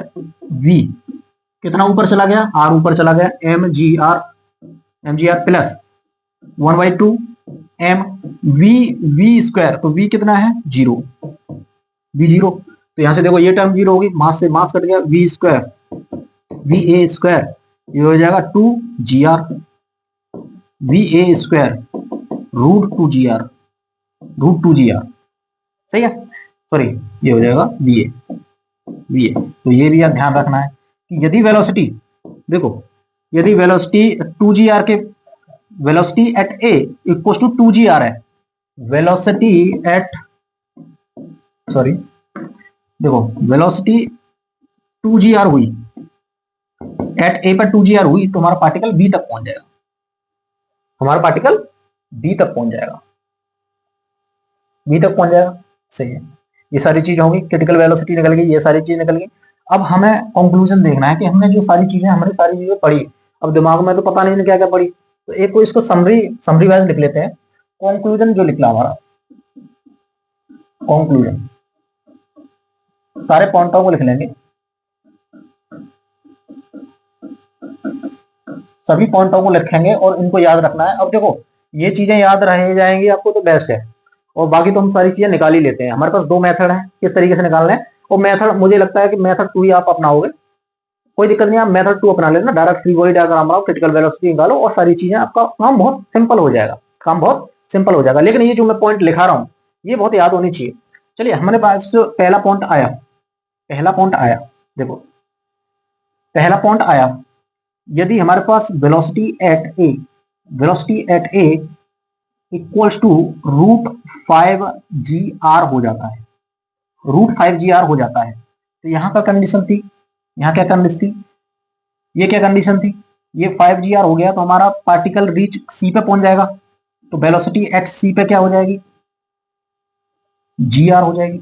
v, कितना ऊपर चला गया, r ऊपर चला गया, mgr प्लस 1/2 m v², तो v कितना है 0, तो यहां से देखो ये टर्म 0 होगी, मास से मास कट गया, va², ये हो जाएगा 2gr, va² √2gr, सही है, सॉरी ये हो जाएगा va। तो ये भी ध्यान रखना है कि यदि वेलोसिटी देखो, यदि वेलोसिटी 2gr के velocity at A equal to 2gr है, वेलोसिटी देखो वेलोसिटी 2gr हुई एट ए पर 2gr हुई तो हमारा पार्टिकल बी तक पहुंच जाएगा, सही है। ये सारी चीज होगी, क्रिटिकल वेलोसिटी निकल गई, ये सारी चीज निकल गई। अब हमें कंक्लूजन देखना है कि हमने जो सारी चीजें पढ़ी, अब दिमाग में तो पता नहीं क्या क्या पढ़ी, तो एक को इसको समरी वाइज लिख लेते हैं। कंक्लूजन जो निकला हमारा, कंक्लूजन सारे पॉइंटों को लिख लेंगे, सभी पॉइंटों को लिखेंगे और इनको याद रखना है। अब देखो ये चीजें याद रह जाएंगी आपको तो बेस्ट है, और बाकी तो हम सारी चीजें निकाल ही लेते हैं। हमारे पास 2 मेथड हैं किस तरीके से निकालना है, और मेथड मुझे लगता है कि मेथड 2 ही आप अपनाओगे, कोई दिक्कत नहीं, आप मेथड 2 अपना लेना, डायरेक्ट फ्री बॉडी डायग्राम बनाओ, क्रिटिकल वेलोसिटी निकालो और सारी चीजें, आपका काम बहुत सिंपल हो जाएगा, काम बहुत सिंपल हो जाएगा। लेकिन ये जो मैं पॉइंट लिखा रहा हूँ ये बहुत याद होनी चाहिए। चलिए हमारे पास जो पहला पॉइंट आया, देखो पहला पॉइंट आया, यदि हमारे पास velocity at A equals to √5 g r हो जाता है, √5 g r हो जाता है, तो यहाँ का कंडीशन थी, यहाँ क्या कंडीशन थी, ये क्या कंडीशन थी, ये 5 g r हो गया, तो हमारा पार्टिकल रीच सी पे पहुंच जाएगा, तो वेलोसिटी एट सी पे क्या हो जाएगी, जी आर हो जाएगी।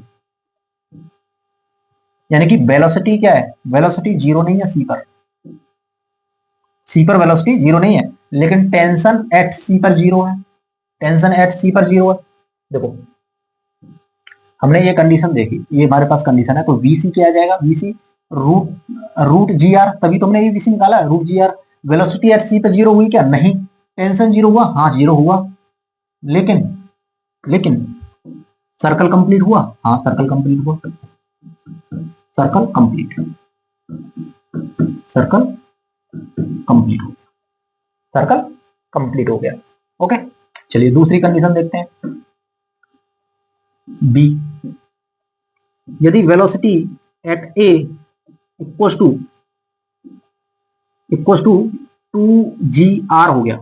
यानी कि वेलोसिटी क्या है, वेलोसिटी जीरो नहीं है सी पर वेलोसिटी जीरो नहीं है, लेकिन टेंशन एट सी पर जीरो है, टेंशन एट सी पर जीरो है। देखो हमने ये कंडीशन देखी, ये हमारे पास कंडीशन है, तो वीसी क्या आ जाएगा, वीसी रूट जी आर, तभी तो हमने ये वीसी निकाला है, root G R. Velocity at C पे जीरो हुई क्या, नहीं। टेंशन जीरो हुआ, हाँ जीरो हुआ, लेकिन सर्कल कंप्लीट हुआ, हाँ सर्कल कंप्लीट हुआ, सर्कल कंप्लीट हो गया, सर्कल कंप्लीट हो गया। ओके, चलिए दूसरी कंडीशन देखते हैं, बी। यदि velocity at A equals to 2g r हो गया,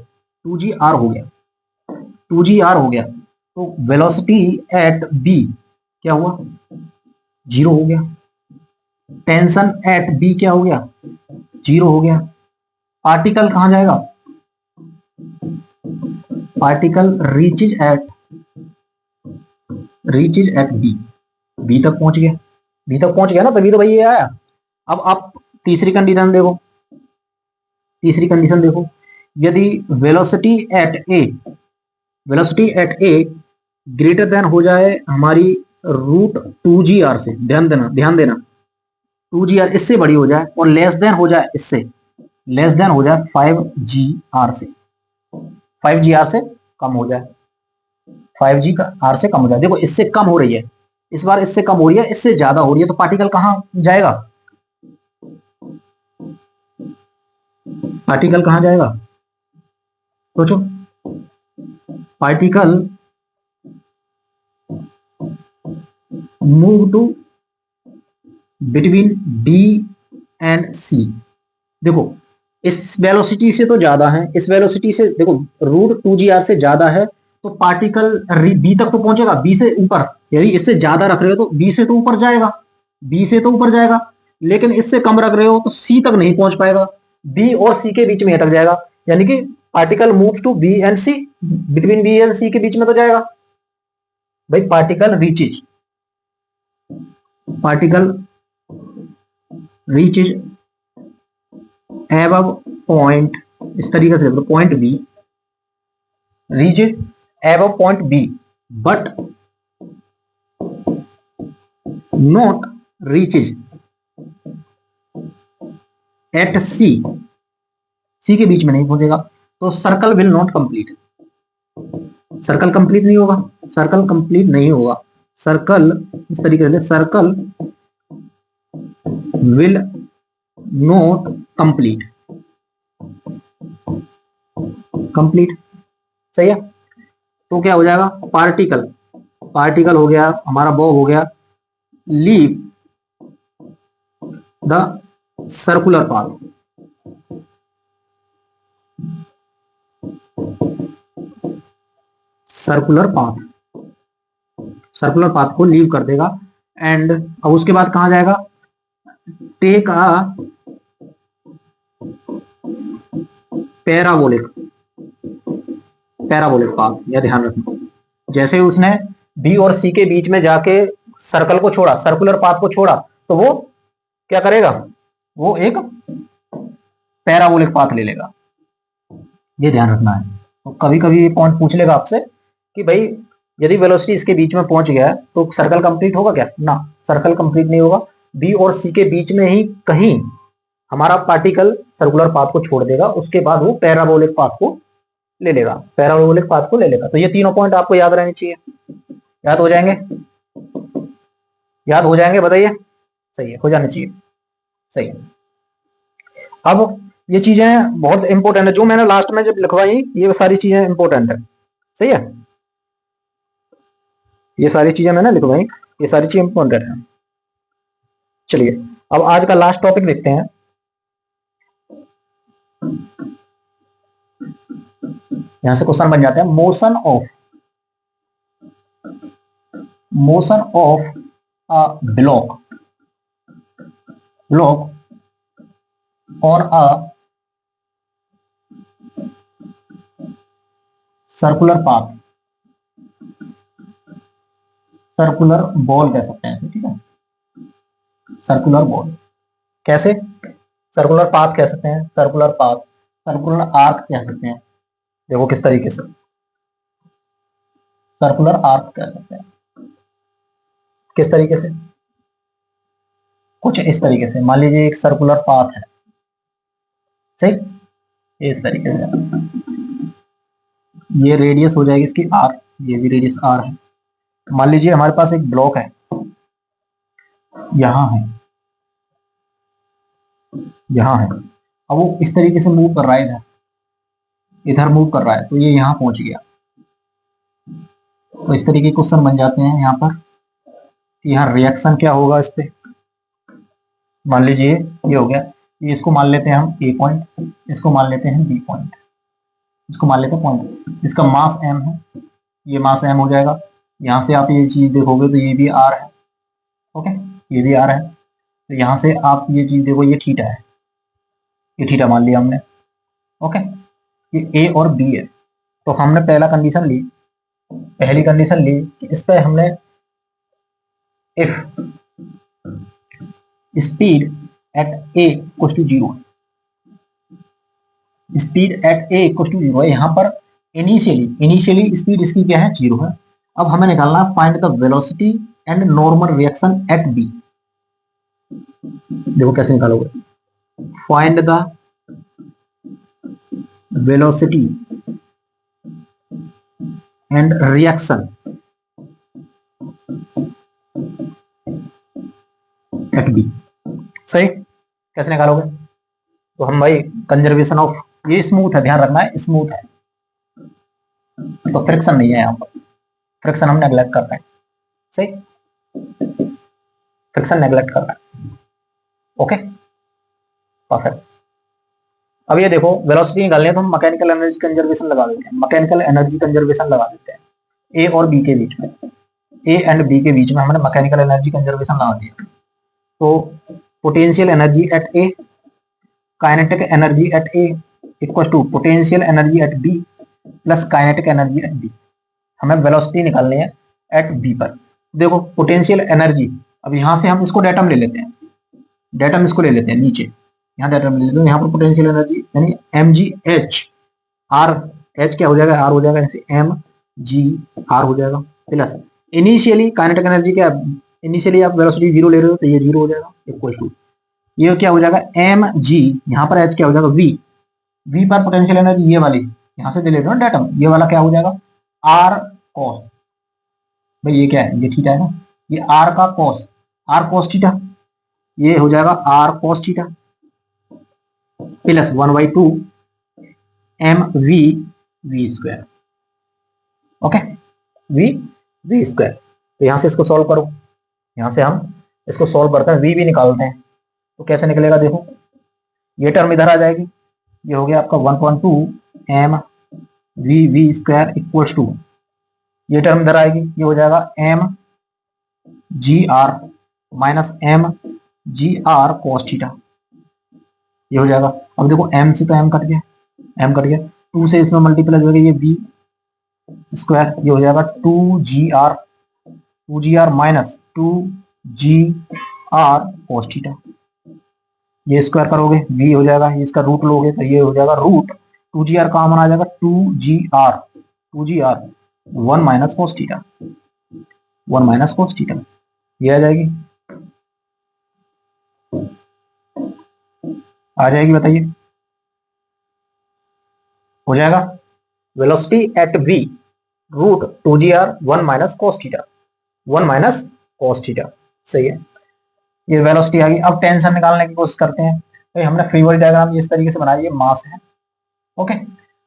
2g r हो गया, 2g r हो गया, तो वेलोसिटी एट बी क्या हुआ, जीरो हो गया। टेंशन एट बी क्या हो गया, जीरो हो गया। पार्टिकल कहां जाएगा, पार्टिकल रीचेज एट बी तक पहुंच गया ना, तभी तो भाई ये आया। अब आप तीसरी कंडीशन देखो, यदि velocity at A greater than हो जाए हमारी √2 g r से, ध्यान देना 2 g r इससे बड़ी हो जाए, और लेस देन हो जाए 5 g r से, 5 g r से कम हो जाए, 5 g r से कम हो जाए। देखो इससे कम हो रही है, इस बार इससे कम हो रही है, इससे ज्यादा हो रही है, तो पार्टिकल कहां जाएगा, सोचो, particle move to between B and C. देखो इस वेलोसिटी से तो ज्यादा है, इस वेलोसिटी से देखो √2 g r से ज्यादा है, तो पार्टिकल बी तक तो पहुंचेगा, बी से ऊपर, यदि इससे ज्यादा रख रहे हो तो बी से तो ऊपर जाएगा, लेकिन इससे कम रख रहे हो तो सी तक नहीं पहुंच पाएगा, बी और सी के बीच में अटक जाएगा। यानी कि particle moves to B and C, between B and C के बीच में तो जाएगा भाई। पार्टिकल रीचेज एबव पॉइंट, इस तरीके से point B, reaches above point B, but not reaches at C के बीच में नहीं पहुंचेगा, तो circle will not complete, circle complete नहीं होगा, सर्कल इस तरीके से, सर्कल विल नॉट कंप्लीट, सही है। तो क्या हो जाएगा, पार्टिकल हो गया हमारा, बॉब हो गया, leave the circular path, circular path को लीव कर देगा। एंड अब उसके बाद कहां जाएगा, टेक अ पैराबोलिक पाथ, यह ध्यान रखना। जैसे उसने बी और सी के बीच में जाके सर्कल को छोड़ा, सर्कुलर पाथ को छोड़ा, तो वो क्या करेगा, वो एक पैराबोलिक पाथ ले लेगा, ये ध्यान रखना है। तो कभी कभी ये पॉइंट पूछ लेगा आपसे कि भाई यदि वेलोसिटी इसके बीच में पहुंच गया तो सर्कल कंप्लीट होगा क्या, ना, सर्कल कंप्लीट नहीं होगा। बी और सी के बीच में ही कहीं हमारा पार्टिकल सर्कुलर पाथ को छोड़ देगा, उसके बाद वो पैराबोलिक पाथ को ले लेगा, तो ये तीनों पॉइंट आपको याद रहने चाहिए, याद हो जाएंगे, बताइए, सही है, हो जाने चाहिए, सही है। अब ये चीजें बहुत इंपॉर्टेंट है, जो मैंने लास्ट में जब लिखवाई ये सारी चीजें इंपॉर्टेंट है, सही है। ये सारी चीजें मैंने लिखवाई, ये सारी चीजें इंपॉर्टेंट है। चलिए अब आज का लास्ट टॉपिक देखते हैं। यहां से क्वेश्चन बन जाते हैं, मोशन ऑफ अ ब्लॉक और a circular path, circular ball कह सकते हैं, ठीक है, सर्कुलर बॉल। कैसे? सर्कुलर पाथ कह सकते हैं, सर्कुलर पाथ, सर्कुलर आर्क कह सकते हैं। देखो किस तरीके से सर्कुलर आर्क कह सकते हैं, किस तरीके से, कुछ इस तरीके से। मान लीजिए एक सर्कुलर पाथ है, सही, इस तरीके से ये रेडियस हो जाएगी इसकी आर, ये भी रेडियस आर है। मान लीजिए हमारे पास एक ब्लॉक है, यहां है, यहां है, अब वो इस तरीके से मूव कर रहा है, इधर इधर मूव कर रहा है, तो ये यहां पहुंच गया। तो इस तरीके के क्वेश्चन बन जाते हैं यहाँ पर। यहाँ रिएक्शन क्या होगा इस पे, मान लीजिए ये हो गया, ये इसको मान लेते हैं हम ए पॉइंट, इसको मान लेते हैं बी पॉइंट, इसको मान लेते हैं पॉइंट, इसका मास एम है, ये मास एम हो जाएगा। यहाँ से आप ये चीज देखोगे तो ये भी आर है, ओके, ये भी आर है। तो यहाँ से आप ये चीज देखो, ये थीटा है, ये थीटा मान लिया हमने, ओके। ये ए और बी है, तो हमने पहली कंडीशन ली कि इस पे हमने if speed at A equal to zero, speed at A equal to zero है, यहाँ पर इनिशियली स्पीड इसकी क्या है, जीरो है। अब हमें निकालना है find the velocity and normal reaction at B. देखो कैसे निकालोगे, find the velocity and reaction at B, सही। कैसे निकालोगे, तो हम भाई कंजर्वेशन ऑफ, ये स्मूथ है, ध्यान रखना है स्मूथ है, तो फ्रिक्शन नहीं है यहाँ पर, फ्रिक्शन हम नेग्लेक्ट कर रहे हैं, सही, फ्रिक्शन नेग्लेक्ट कर रहे हैं, ओके, परफेक्ट। अब ये देखो वेलोसिटी निकालनी है तो हम मैकेनिकल एनर्जी कंजर्वेशन लगा देते हैं, मैकेनिकल एनर्जी कंजर्वेशन लगा देते हैं ए और बी के बीच में, ए एंड बी के बीच में हमने मैकेनिकल एनर्जी कंजर्वेशन लगा दिया। तो potential energy at A, kinetic energy at A equal to potential energy at B plus kinetic energy at B. हमें वेलोसिटी निकालनी है एट बी पर। देखो पोटेंशियल एनर्जी, अब यहाँ से हम इसको डेटम ले लेते हैं, डेटम इसको ले लेते हैं नीचे, यहाँ डेटम ले लेते हैं, यहाँ पर पोटेंशियल एनर्जी यानी एम जी एच आर, एच क्या हो जाएगा, आर हो जाएगा, जैसे एम जी आर हो जाएगा, प्लस इनिशियली काइनेटिक एनर्जी क्या, इनिशियली आप वेलोसिटी जीरो ले रहे हो तो ये जीरो हो जाएगा, इक्वल टू ये क्या हो जाएगा एम जी, यहाँ पर एच क्या हो जाएगा वी, वी पर पोटेंशियल एनर्जी ये वाली यहाँ से ले रहे हो ना डेटम, ये वाला क्या हो जाएगा आर कॉस, भाई ये क्या है, ये थीटा है ना, ये आर का कॉस, आर कॉस थीटा, ये हो जाएगा R cos theta plus 1/2 M V V square, okay, V V square. तो यहां से इसको सॉल्व करो, यहां से हम इसको सॉल्व करते हैं, वी भी निकालते हैं, तो कैसे निकलेगा, देखो ये टर्म इधर आ जाएगी, ये हो गया आपका 1.2 M V V square equals to, ये टर्म इधर आएगी, ये हो जाएगा M G R minus M G R cos theta, ये हो जाएगा। अब देखो एम से तो एम कट गया, एम कट गया, 2 से इसमें मल्टीप्लाई हो गया, ये बी स्क्वायर, ये हो जाएगा 2 G R minus 2 G R cos theta, ये स्क्वायर करोगे v हो जाएगा, ये इसका रूट लोगे तो ये हो जाएगा रूट 2 जी आर कॉमन आ जाएगा, 2 G R 1 minus cos theta, 1 minus cos theta, ये आ जाएगी, आ जाएगी, बताइए हो जाएगा velocity at v root 2 g r 1 minus cos theta, 1 minus cos theta, सही है, ये वेलोसिटी आ गई। अब टेंशन निकालने की कोशिश करते हैं, तो हमने फ्री बॉडी डायग्राम इस तरीके से बनाई, ये मास है। ओके,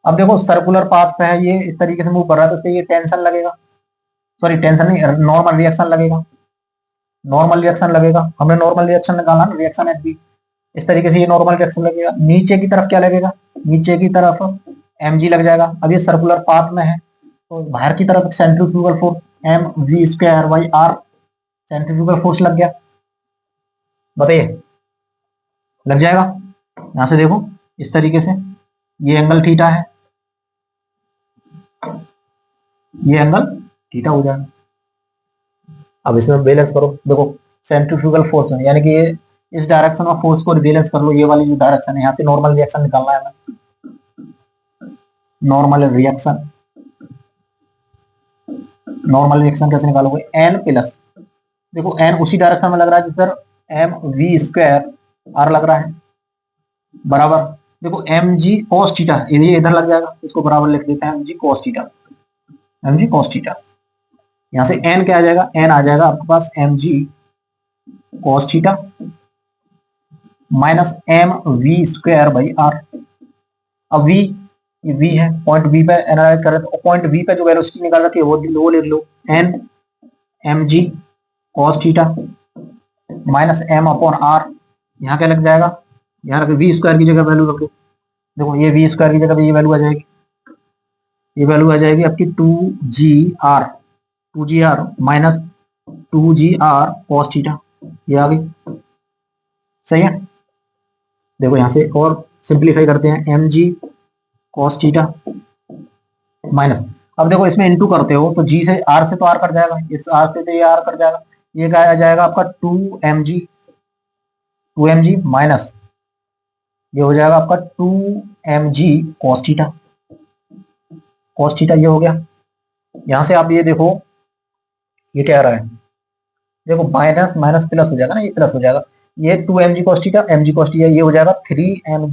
अब देखो सर्कुलर पाथ पे है, ये इस तरीके से मूव कर रहा है, तो इससे ये टेंशन लगेगा, सॉरी टेंशन नहीं, नॉर्मल रिएक्शन लगेगा, नॉर्मल रिएक्शन लगेगा। हमने नॉर्मल रिएक्शन निकाला ना, रिएक्शन एट बी, इस तरीके से ये नॉर्मल रिएक्शन लगेगा। नीचे की तरफ क्या लगेगा, नीचे की तरफ एम जी लग जाएगा। अब ये सर्कुलर पाथ में है, तो बाहर की तरफ centrifugal force M we square by R, centrifugal force लग गया। बताइए, लग जाएगा। यहां से देखो इस तरीके से, ये एंगल थीटा है, ये एंगल थीटा हो जाएगा। अब इसमें बैलेंस करो, देखो सेंट्रीफ्यूगल फोर्स है, यानी कि ये इस डायरेक्शन में फोर्स को बैलेंस कर लो, ये वाली जो डायरेक्शन है, यहाँ से नॉर्मल रिएक्शन निकालना है हमें, नॉर्मल रिएक्शन। नॉर्मल रिएक्शन कैसे निकालोगे, एन प्लस, देखो एन उसी डायरेक्शन में लग रहा है जिधर एम वी स्क्वायर आर लग रहा है, बराबर। देखो एम जी कॉस थीटा, ये इधर लग जाएगा, इसको बराबर लिख देते हैं एम जी कॉस थीटा, एम जी कॉस थीटा। यहाँ से एन क्या आ जाएगा, एन आ जाएगा आपके पास m ji cos theta minus m we square by r. अब वी, ये वी है, पॉइंट वी पे एनालाइज कर रहे थे, पॉइंट वी पे जो वेलोसिटी निकाल रखी है वो लिख लो, एन एम जी cos theta minus m upon r. यहाँ क्या लग जाएगा, यहाँ रखे वी स्क्वायर की जगह वैल्यू रखो, देखो ये वी स्क्वायर की जगह पे ये वैल्यू आ जाएगी, ये वैल्यू आ जाएगी आपकी टू जी आर माइनस टू जी आर कॉस थीटा, ये आ गई। सही है, देखो यहाँ से और सिंप्लीफाई करते हैं, एम जी कॉस थीटा माइनस, अब देखो इसमें इनटू करते हो तो जी से आर से तो आर कट जाएगा, इस आर से तो ये आर कट जाएगा, ये क्या आ जाएगा आपका टू एम जी माइनस, ये हो जाएगा आपका two M G cos theta, cos theta ये हो गया। यहां से आप ये देखो, ये क्या आ रहा है, देखो माइनस माइनस प्लस हो जाएगा ना, ये प्लस हो जाएगा, ये two M G cos theta, M जी कॉस थीटा, ये हो जाएगा थ्री एम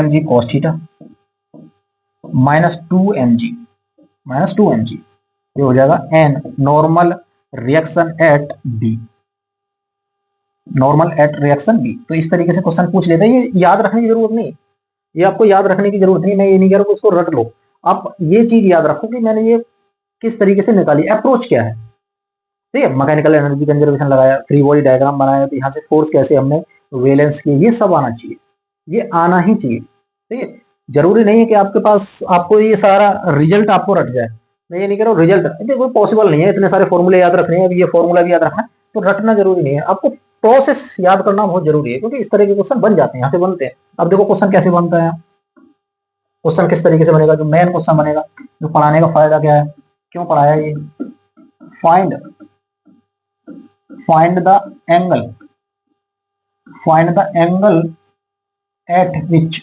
जी cos theta minus two M G, ये हो जाएगा N normal reaction at B, normal at reaction B. तो इस तरीके से क्वेश्चन पूछ लेते हैं, ये याद रखने की जरूरत नहीं, ये आपको याद रखने की जरूरत नहीं, मैं ये नहीं कह रहा हूँ इसको रट लो, आप ये चीज याद रखो कि मैंने ये किस तरीके से निकाली, अप्रोच क्या है। ठीक है, मैकेनिकल एनर्जी कंजर्वेशन लगाया, फ्री बॉडी डायग्राम बनाया, तो यहाँ से फोर्स कैसे हमने वैलेंस किए, ये सब आना चाहिए, ये आना ही चाहिए। ठीक है, जरूरी नहीं है कि आपके पास आपको ये सारा रिजल्ट आपको रट जाए, मैं ये नहीं कह रहा हूँ रिजल्ट, देखो पॉसिबल नहीं है, इतने सारे फॉर्मूले याद रखने हैं, ये फॉर्मूला भी याद रखना है, तो रटना जरूरी नहीं है, आपको प्रोसेस याद करना बहुत जरूरी है, क्योंकि इस तरह के क्वेश्चन बन जाते हैं, यहाँ से बनते हैं। अब देखो क्वेश्चन कैसे बनता है, क्वेश्चन किस तरीके से बनेगा, जो मेन क्वेश्चन बनेगा, जो पढ़ाने का फायदा क्या है, क्यों पढ़ाया ये, find find the angle find the angle eight which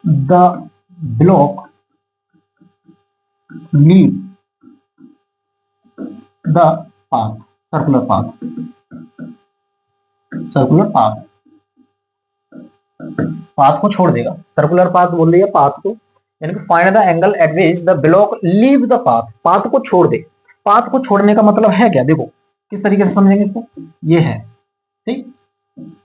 the block leave the path, circular path path को छोड़ देगा, सर्कुलर पाथ बोल दिया पाथ को, यानी कि find the angle eight which the block leave the path, path को छोड़ दे। पाथ को छोड़ने का मतलब है क्या, देखो किस तरीके से समझेंगे इसको, ये है ठीक,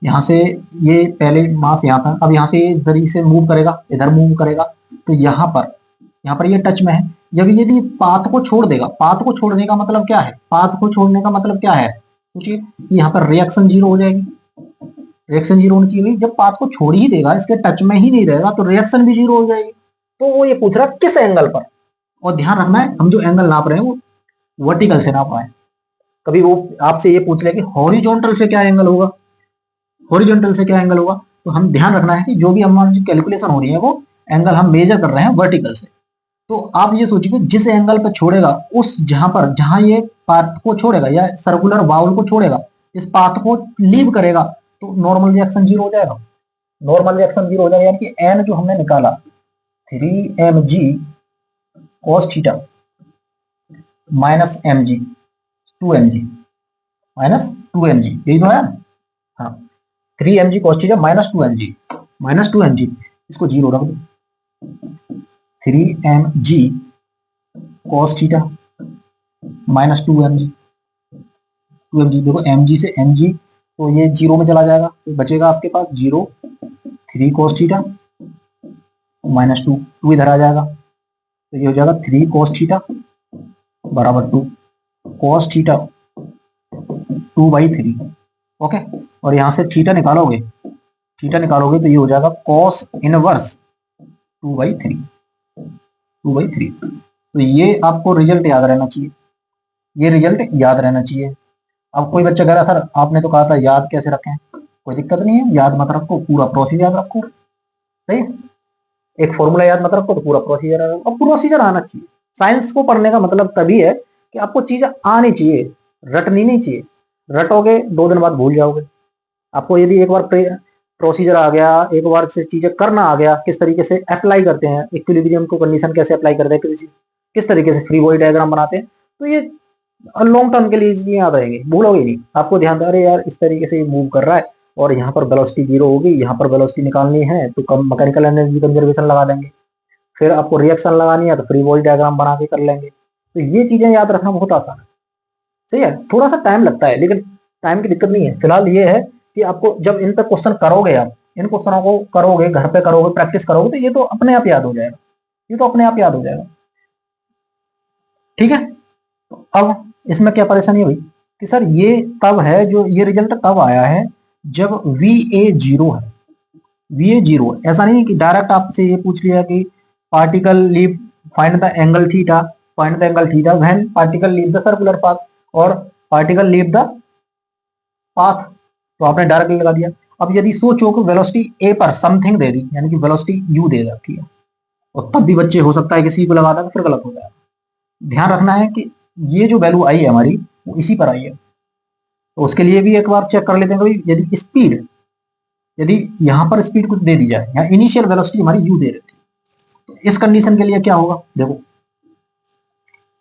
यहाँ से ये पहले मास यहाँ था, अब यहाँ से इधर से मूव करेगा, इधर मूव करेगा, तो यहाँ पर ये टच में है, जब यदि पाथ को छोड़ देगा, पाथ को छोड़ने का मतलब क्या है, पाथ को छोड़ने का मतलब क्या है, सोचिए यहाँ पर रिएक्शन जीरो हो जाएगी, रिएक्शन जीरो होनी चाहिए, जब पाथ को छोड़ ही देगा, इसके टच में ही नहीं रहेगा, तो रिएक्शन भी जीरो हो जाएगी। तो वो ये पूछ रहा है किस एंगल पर, और ध्यान रखना है हम जो एंगल नाप रहे हैं वो वर्टिकल से नाप रहे हैं, कभी वो आपसे ये पूछ ले कि हॉरिजॉन्टल से क्या एंगल होगा, हॉरिजॉन्टल से क्या एंगल होगा, तो हम ध्यान रखना है कि जो भी हमारी कैलकुलेशन हो रही है वो एंगल हम मेजर कर रहे हैं वर्टिकल से। तो आप ये सोचिए जिस एंगल पर छोड़ेगा, उस जहां ये पाथ को छोड़ेगा या सर्कुलर बाउल को छोड़ेगा, इस पाथ को लीव करेगा, तो नॉर्मल रिएक्शन जीरो हो जाएगा, नॉर्मल रिएक्शन जीरो हो जाएगा, यानी कि एन जो हमने निकाला थ्री एम जी cos theta minus M G two M G minus two M G, यही तो है। हाँ, थ्री एम जी cos theta minus two M G, इसको जीरो रख दो, थ्री एम जी cos theta minus two M G, 2mg, देखो mg से mg तो ये जीरो में चला जाएगा, तो बचेगा आपके पास 0 3 cos थीटा माइनस 2, 2 इधर आ जाएगा, तो ये हो जाएगा 3 cos थीटा बराबर 2 cos थीटा 2/3। ओके, और यहाँ से थीटा निकालोगे, तो ये हो जाएगा cos इनवर्स 2/3, 2/3। तो ये आपको रिजल्ट याद रहना चाहिए, ये रिजल्ट याद रहना चाहिए। अब कोई बच्चा कह रहा सर आपने तो कहा था याद कैसे रखें, कोई दिक्कत नहीं है, याद मत रखो, पूरा प्रोसीजर याद रखो, सही है। एक फॉर्मूला याद मत रखो तो पूरा प्रोसीजर याद रखो, अब प्रोसीजर आना चाहिए। साइंस को पढ़ने का मतलब तभी है कि आपको चीजें आनी चाहिए, रटनी नहीं चाहिए। रटोगे 2 दिन बाद भूल जाओगे। आपको यदि एक बार प्रोसीजर आ गया, एक बार से चीजें करना आ गया, किस तरीके से अप्लाई करते हैं इक्विलिब्रियम को, कंडीशन कैसे अप्लाई करते हैं, किस तरीके से फ्री बॉडी डायग्राम बनाते हैं, तो ये लॉन्ग टर्म के लिए चीजें याद रहेंगी, भूलोगे नहीं। आपको ध्यान दे, अरे यार इस तरीके से मूव कर रहा है और यहाँ पर वेलोसिटी 0 होगी, यहाँ पर वेलोसिटी निकालनी है तो कम मैकेनिकल एनर्जी कंजर्वेशन लगा देंगे, फिर आपको रिएक्शन लगानी है तो फ्री बॉडी डायग्राम बना के कर लेंगे। तो ये चीजें याद रखना बहुत आसान है, सही है। थोड़ा सा टाइम लगता है लेकिन टाइम की दिक्कत नहीं है। फिलहाल ये है कि आपको जब इन पे क्वेश्चन करोगे, आप इन क्वेश्चनों को करोगे, घर पे करोगे, प्रैक्टिस करोगे, तो ये तो अपने आप याद हो जाएगा, ये तो अपने आप याद हो जाएगा, ठीक है। अब इसमें क्या परेशानी हुई कि सर ये तब है, जो ये रिजल्ट तब आया है जब VA 0 है, VA 0। ऐसा नहीं कि डायरेक्ट आपसे ये पूछ लिया कि particle leave find the angle theta, find the angle theta when particle leave the circular path और पार्टिकल लीव द पाथ, तो आपने डायरेक्टली लगा दिया। अब यदि सोचो कि वेलोसिटी a पर समथिंग दे दी, यानी कि वेलोसिटी u दे रखी है, और तब भी बच्चे हो सकता है किसी को लगा दें, फिर गलत हो जाएगा। ध्यान रखना है कि ये जो वैल्यू आई है हमारी, वो इसी पर आई है, तो उसके लिए भी एक बार चेक कर लेते हैं कि यदि स्पीड, यदि यहाँ पर स्पीड कुछ दे दी जाए, यहाँ इनिशियल वेलोसिटी हमारी u दे रखी है, तो इस कंडीशन के लिए क्या होगा, देखो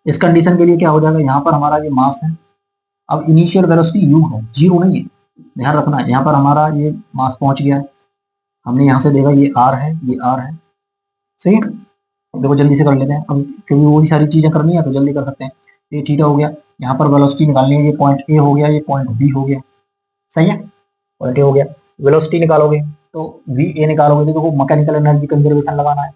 इस कंडीशन के लिए क्या हो जाएगा, यहाँ पर हमारा ये मास है, अब इनिशियल वेलोसिटी u है, 0 नहीं है, ध्यान रखना है। यहाँ पर हमारा ये मास पहुंच गया है, हमने यहाँ से देखा ये r है, ये r है, सही है। देखो जल्दी से कर लेते हैं, अब क्योंकि वो भी सारी चीजें करनी है तो जल्दी कर सकते हैं। ये थीटा हो गया, यहाँ पर वेलोसिटी निकालनी है, ये पॉइंट ए हो गया, ये पॉइंट बी हो गया, सही है, पॉइंट ए हो गया। वेलोसिटी निकालोगे तो वी ए निकालोगे, तो देखो मैकेनिकल एनर्जी कंजर्वेशन लगाना है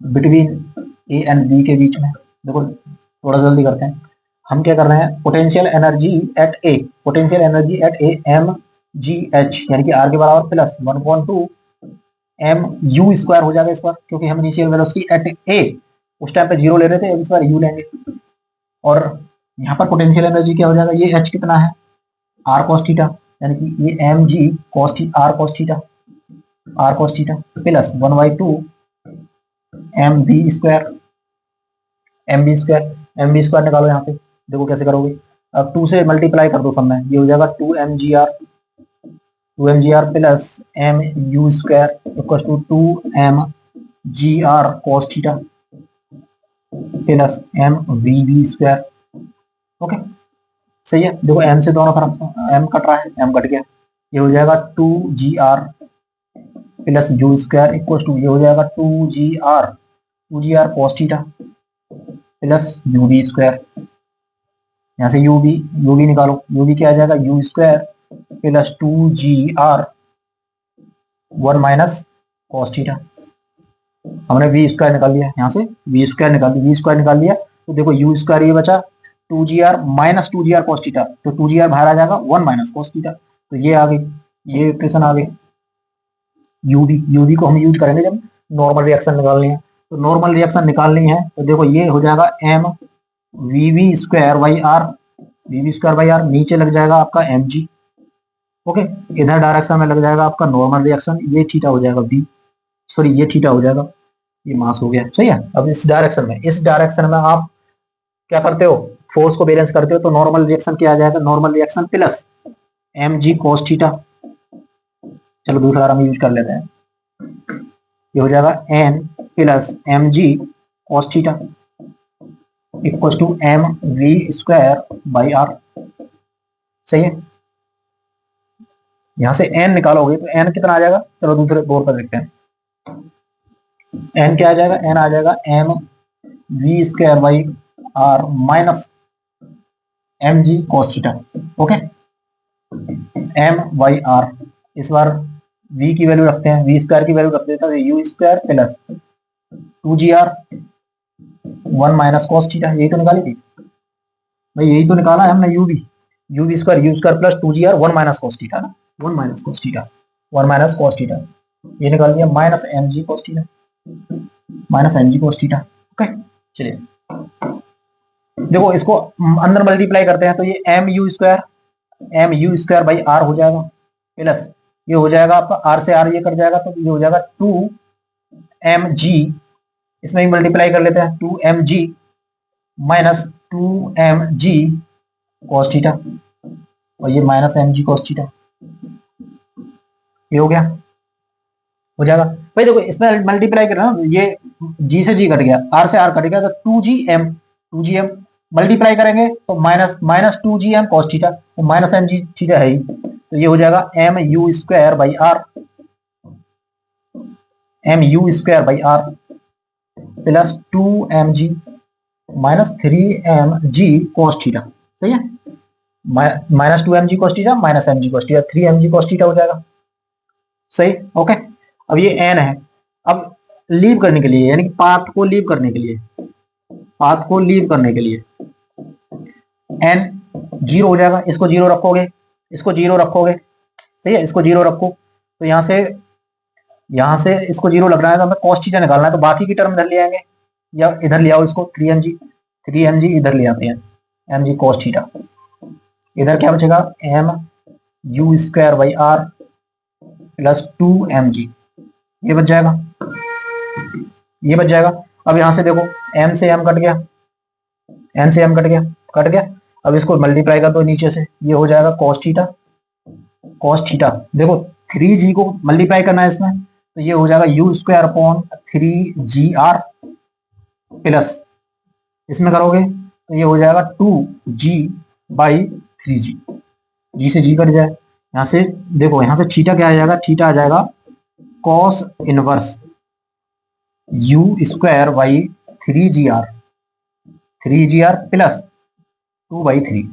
बिटवीन ए एंड बी के बीच में। देखो थोड़ा जल्दी करते हैं, हम क्या कर रहे हैं, potential energy at A, potential energy at A M ji H, यानी कि आर के बराबर प्लस 1/2 एम यू स्क्वायर हो जाएगा इस बार, क्योंकि हम इनिशियल वेलोसिटी एट ए उस टाइम पे 0 ले रहे थे, अब इस बार यू लेंगे। और यहाँ पर पोटेंशियल एनर्जी क्या हो जाएगा, ये एच कितना है, आर कॉस थीटा, यानी कि ये M G R cos theta, R cos theta plus 1/2 M B square, M B square, M B square निकालो यहाँ से, देखो कैसे करोगे। अब 2 से मल्टीप्लाई कर दो सब में, ये हो जाएगा 2mgr plus M you square equal to 2mgr cos theta plus M V B square. Okay, सही है। देखो एम से दोनों तरफ एम कट रहा है, एम कट गया, ये हो जाएगा 2gr plus U square equal to, ये हो जाएगा 2gr cos theta plus U B square. यहाँ से यू बी निकालो, यू बी क्या आ जाएगा, U square plus 2gr 1 minus cos theta. हमने वी स्क्वायर निकाल लिया, यहाँ से वी स्क्वायर निकाल लिया, तो देखो यू स्क्वायर ये बचा 2gr minus 2gr cos theta, तो 2gr बाहर आ जाएगा 1 माइनस कॉस थीटा, तो ये आ गई, ये इक्वेशन आ गई। यूवी को हम यूज करेंगे जब नॉर्मल रिएक्शन निकालनी है, तो नॉर्मल रिएक्शन निकालनी है तो देखो ये हो जाएगा M we square by R, नीचे लग जाएगा आपका एम जी। ओके, इधर डायरेक्शन में लग जाएगा आपका नॉर्मल रिएक्शन, ये थीटा हो जाएगा बी, सॉरी ये थीटा हो जाएगा, ये मास हो गया, सही है। अब इस डायरेक्शन में आप क्या करते हो, फोर्स को बैलेंस करते हो, तो नॉर्मल रिएक्शन क्या आ जाएगा, normal reaction plus M G cos theta. चलो दूसरा हम यूज कर लेते हैं, ये हो जाएगा N plus M G cos theta equal to M we square by R, सही है। यहां से एन निकालोगे तो एन कितना आ जाएगा, चलो दूसरे बोर्ड पर देखते हैं, एन क्या आ जाएगा, एन आ जाएगा M we square by are minus M G cos theta. Okay, M Y R, इस बार v की वैल्यू रखते हैं, v स्क्वायर की वैल्यू रख देता है you square plus 2gr 1 minus cos theta. यही तो निकाली थी भाई, यही तो निकाला है हमने, U square plus 2gr 1 minus cos theta ना, 1 minus cos theta, 1 minus cos theta, ये निकाल दिया minus M G cos theta, minus M G cos theta. Okay, चलिए देखो इसको अंदर मल्टीप्लाई करते हैं तो ये M you square by are हो जाएगा, प्लस ये हो जाएगा आपका आर से आर ये कट जाएगा तो ये हो जाएगा 2mg, इसमें ही मल्टीप्लाई कर लेते हैं 2mg minus 2mg cos theta, और ये माइनस mg कॉस थीटा, ये हो गया, हो जाएगा भाई। देखो इसमें मल्टीप्लाई कर रहा हूं, ये g से g कट गया, r से r कट गया तो 2gm मल्टीप्लाई करेंगे तो माइनस 2gm कॉस थीटा, तो माइनस mg थीटा है ही, तो ये हो जाएगा m you square by are, m you square by are plus 2mg minus 3mg cos theta. सही है, minus 2mg cos theta minus mg cos theta, 3mg cos theta हो जाएगा। सही, ओके। अब ये n है, अब लीव करने के लिए, यानी कि पाथ को लीव करने के लिए, पाथ को लीव करने के लिए n जीरो हो जाएगा, इसको जीरो रखोगे, इसको जीरो रखोगे, ठीक है, इसको जीरो रखो तो यहाँ से इसको जीरो लगना है तो हमें कॉस थीटा निकालना है, तो बाकी की टर्म इधर ले आएंगे, या इधर ले आओ इसको 3mg इधर ले आते हैं, mg कॉस थीटा, इधर क्या बचेगा m you square by are plus 2mg, ये बच जाएगा, ये बच जाएगा। अब यहां से देखो m से m कट गया, m से m कट गया, अब इसको मल्टीप्लाई कर दो नीचे से, ये हो जाएगा कॉस थीटा, देखो 3g को मल्टीप्लाई करना है इसमें तो ये हो जाएगा U square upon 3gr plus इसमें करोगे तो ये हो जाएगा 2g बाई 3g, g से g कट जाए, यहां से देखो यहां से थीटा क्या आ जाएगा, थीटा आ जाएगा cos inverse you square by 3gr plus 2/3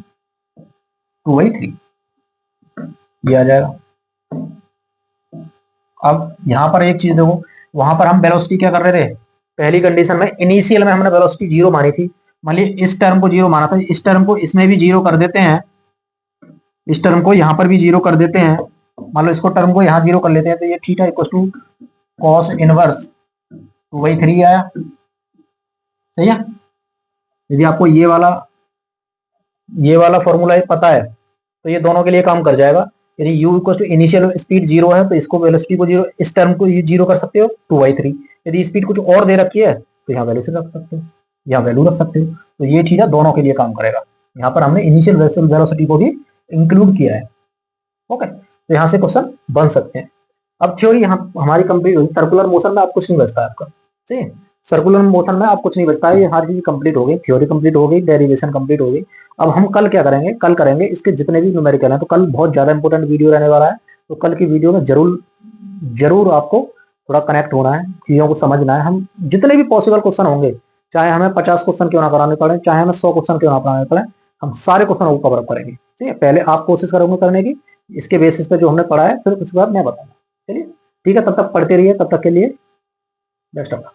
ये आ जाएगा। अब यहां पर एक चीज देखो, वहां पर हम वेलोसिटी क्या कर रहे थे, पहली कंडीशन में इनिशियल में हमने वेलोसिटी जीरो मानी थी, मान लीजिए इस टर्म को जीरो माना था, इस टर्म को इसमें भी जीरो कर देते हैं, इस टर्म को यहां पर भी जीरो कर देते हैं, मान लो इसको टर्म को यहां जीरो कर लेते हैं तो ये theta equal to cos inverse 2/3 आया। सही है, यदि आपको ये वाला फॉर्मूला पता है तो ये दोनों के लिए काम कर जाएगा। यदि u equal to initial speed zero है तो इसको वेलोसिटी को जीरो, इस टर्म को जीरो कर सकते हो 2/3, यदि स्पीड कुछ और दे रखी है तो यहाँ वैल्यू से रख सकते हो, यहाँ वैल्यू रख सकते हो, तो ये थीटा दोनों के लिए काम करेगा। यहाँ पर हमने इनिशियल वेलोसिटी को भी इंक्लूड किया है। ओके, तो यहाँ से क्वेश्चन बन सकते हैं। अब थ्योरी यहाँ हमारी कंप्लीट हुई, सर्कुलर मोशन में आप कुछ नहीं बचता है आपका। सही है, सर्कुलर मोशन में आप कुछ नहीं बचता है, ये हर चीज कंप्लीट हो गई, थ्योरी कंप्लीट हो गई, डेरिवेशन कंप्लीट हो गई। अब हम कल क्या करेंगे, कल करेंगे इसके जितने भी न्यूमेरिकल हैं, तो कल बहुत ज्यादा इंपॉर्टेंट वीडियो रहने वाला है, तो कल की वीडियो में जरूर आपको थोड़ा कनेक्ट होना है, चीजों को समझना है। हम जितने भी पॉसिबल क्वेश्चन होंगे, चाहे हमें 50 क्वेश्चन क्यों ना कराने पड़े, चाहे हमें 100 क्वेश्चन क्यों ना कराने पड़े, हम सारे क्वेश्चन को कवर अप करेंगे। ठीक है, पहले आप कोशिश करोगे करने की, इसके बेसिस पे जो हमने पढ़ा है फिर उसके बाद मैं बताऊंगा। चलिए ठीक है, तब तक पढ़ते रहिए, तब तक के लिए बेस्ट ऑफ लक।